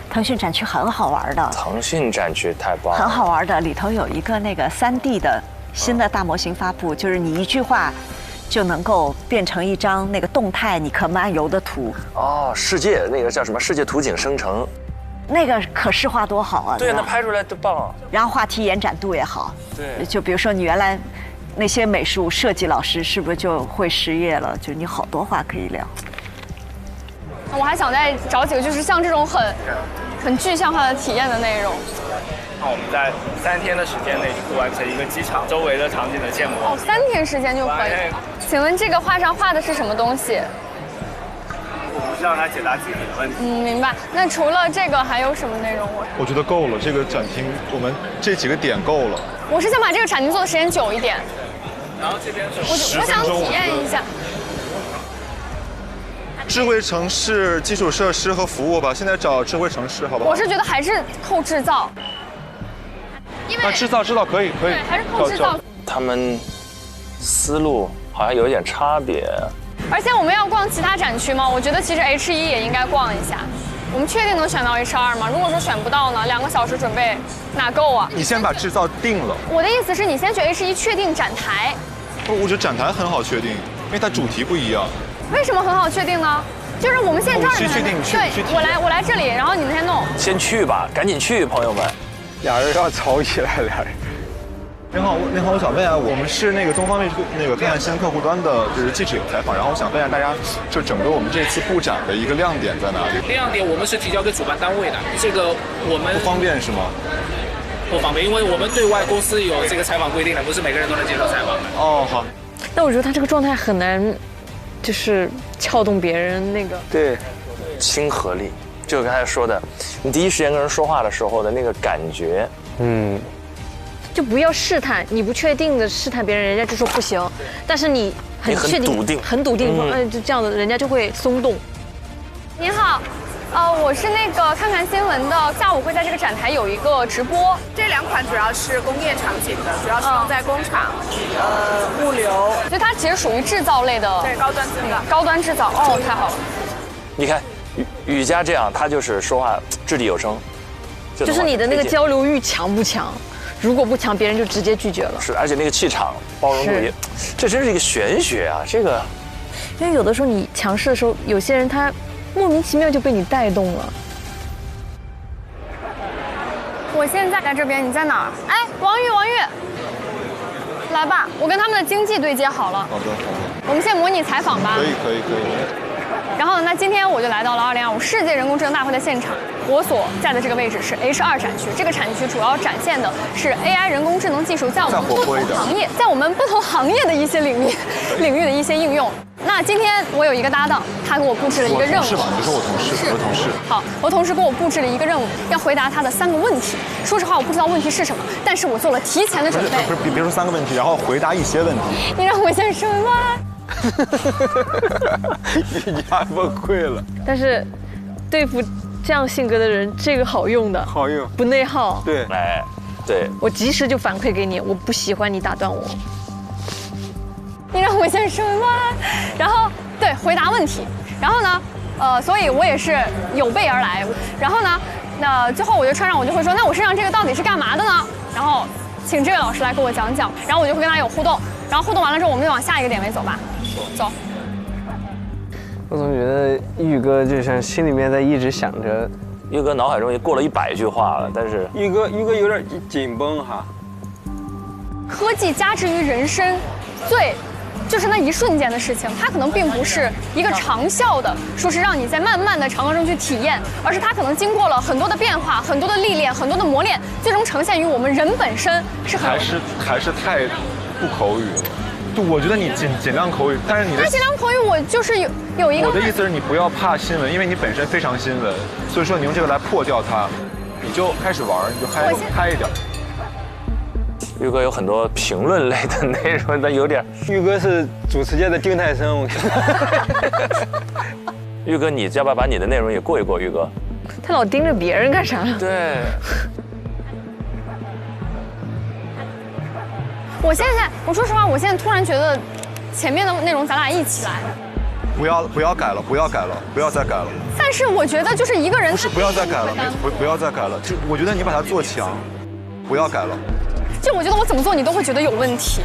腾讯展区很好玩的。腾讯展区太棒了，很好玩的，里头有一个那个3D 的新的大模型发布，就是你一句话就能够变成一张那个动态你可漫游的图。哦，世界那个叫什么？世界图景生成。那个可视化多好啊！对，那拍出来多棒啊！然后话题延展度也好。对，就比如说你原来那些美术设计老师是不是就会失业了？就你好多话可以聊。我还想再找几个，就是像这种很具象化的体验的内容。那我们在3天的时间内就可以完成一个机场周围的场景的建模。哦，3天时间就可以。请问这个画上画的是什么东西？我不是让他解答具体的问题。明白。那除了这个还有什么内容？我觉得够了，这个展厅我们这几个点够了。我是想把这个展厅做的时间久一点。然后这边是我想体验一下。智慧城市基础设施和服务吧，现在找智慧城市好不好？我是觉得还是扣制造。那制造可以，对，还是扣制造。他们思路好像有点差别。而且我们要逛其他展区吗？我觉得其实 H1也应该逛一下。我们确定能选到 H2吗？如果说选不到呢，2个小时准备哪够啊？你先把制造定了。我的意思是你先去 H1确定展台。不，我觉得展台很好确定，因为它主题不一样。为什么很好确定呢？就是我们现在这儿去确定，对，我来这里，然后你们先弄。先去吧，赶紧去，朋友们。俩人要吵起来，俩人。您好，我想问一下，我们是那个东方卫视那个看新客户端的，就是记者有采访，然后我想问一下大家，就整个我们这次布展的一个亮点在哪里？亮点我们是提交给主办单位的，这个我们不方便是吗？不方便，因为我们对外公司有这个采访规定的，不是每个人都能接受采访的。哦，好。但我觉得他这个状态很难，就是撬动别人那个。对，亲和力，就刚才说的，你第一时间跟人说话的时候的那个感觉，就不要试探，你不确定的试探别人，人家就说不行。但是你很确定、很笃定，就这样的，人家就会松动。您好，我是那个看看新闻的，下午会在这个展台有一个直播。这2款主要是工业场景的，主要是用在工厂、物流，所以它其实属于制造类的。对，高端制造。高端制造，哦，太好了。你看，雨佳这样，他就是说话掷地有声，就是你的那个交流欲强不强？如果不强，别人就直接拒绝了。是，而且那个气场、包容度也，这真是一个玄学啊！这个，因为有的时候你强势的时候，有些人他莫名其妙就被你带动了。我现在在这边，你在哪儿？哎，王玉，来吧，我跟他们的经济对接好了。好的。我们先模拟采访吧。可以。然后，那今天我就来到了2025世界人工智能大会的现场。我所在的这个位置是 H2展区，这个展区主要展现的是 AI 人工智能技术在我们不同行业，在我们不同行业的一些领域的一些应用。那今天我有一个搭档，他给我布置了一个任务。是吧？你说我同事。好，我同事给我布置了一个任务，要回答他的3个问题。说实话，我不知道问题是什么，但是我做了提前的准备。不是，别说3个问题，然后回答一些问题。你让我先说吗？瑜伽崩溃了。但是，对付这样性格的人，这个好用的，好用，不内耗。对，对，我及时就反馈给你，我不喜欢你打断我。你让我先说吗？然后对，回答问题。然后呢，所以我也是有备而来。然后呢，那最后我就穿上，我就会说，那我身上这个到底是干嘛的呢？然后请这位老师来给我讲讲。然后我就会跟他有互动。然后互动完了之后，我们就往下一个点位走吧。走。我总觉得玉哥就像心里面在一直想着玉哥脑海中也过了100句话了，但是玉哥有点紧绷哈。科技加之于人生，就是那一瞬间的事情，它可能并不是一个长效的，说是让你在慢慢的长河中去体验，而是它可能经过了很多的变化、很多的历练、很多的磨练，最终呈现于我们人本身是很还是太不口语了。就我觉得你尽量口语，但是你的尽量口语，我就是有一个我的意思是你不要怕新闻，因为你本身非常新闻，所以说你用这个来破掉它，你就开始玩，你就嗨一点。玉哥有很多评论类的内容，但有点。玉哥是主持界的丁太升，我玉哥，你要不要把你的内容也过一过？玉哥，他老盯着别人干啥？对。我说实话，我现在突然觉得，前面的内容咱俩一起来。不要改了，不要改了，不要再改了。但是我觉得就是一个人。不要再改了，不要再改了。就我觉得你把它做强，不要改了。就我觉得我怎么做你都会觉得有问题。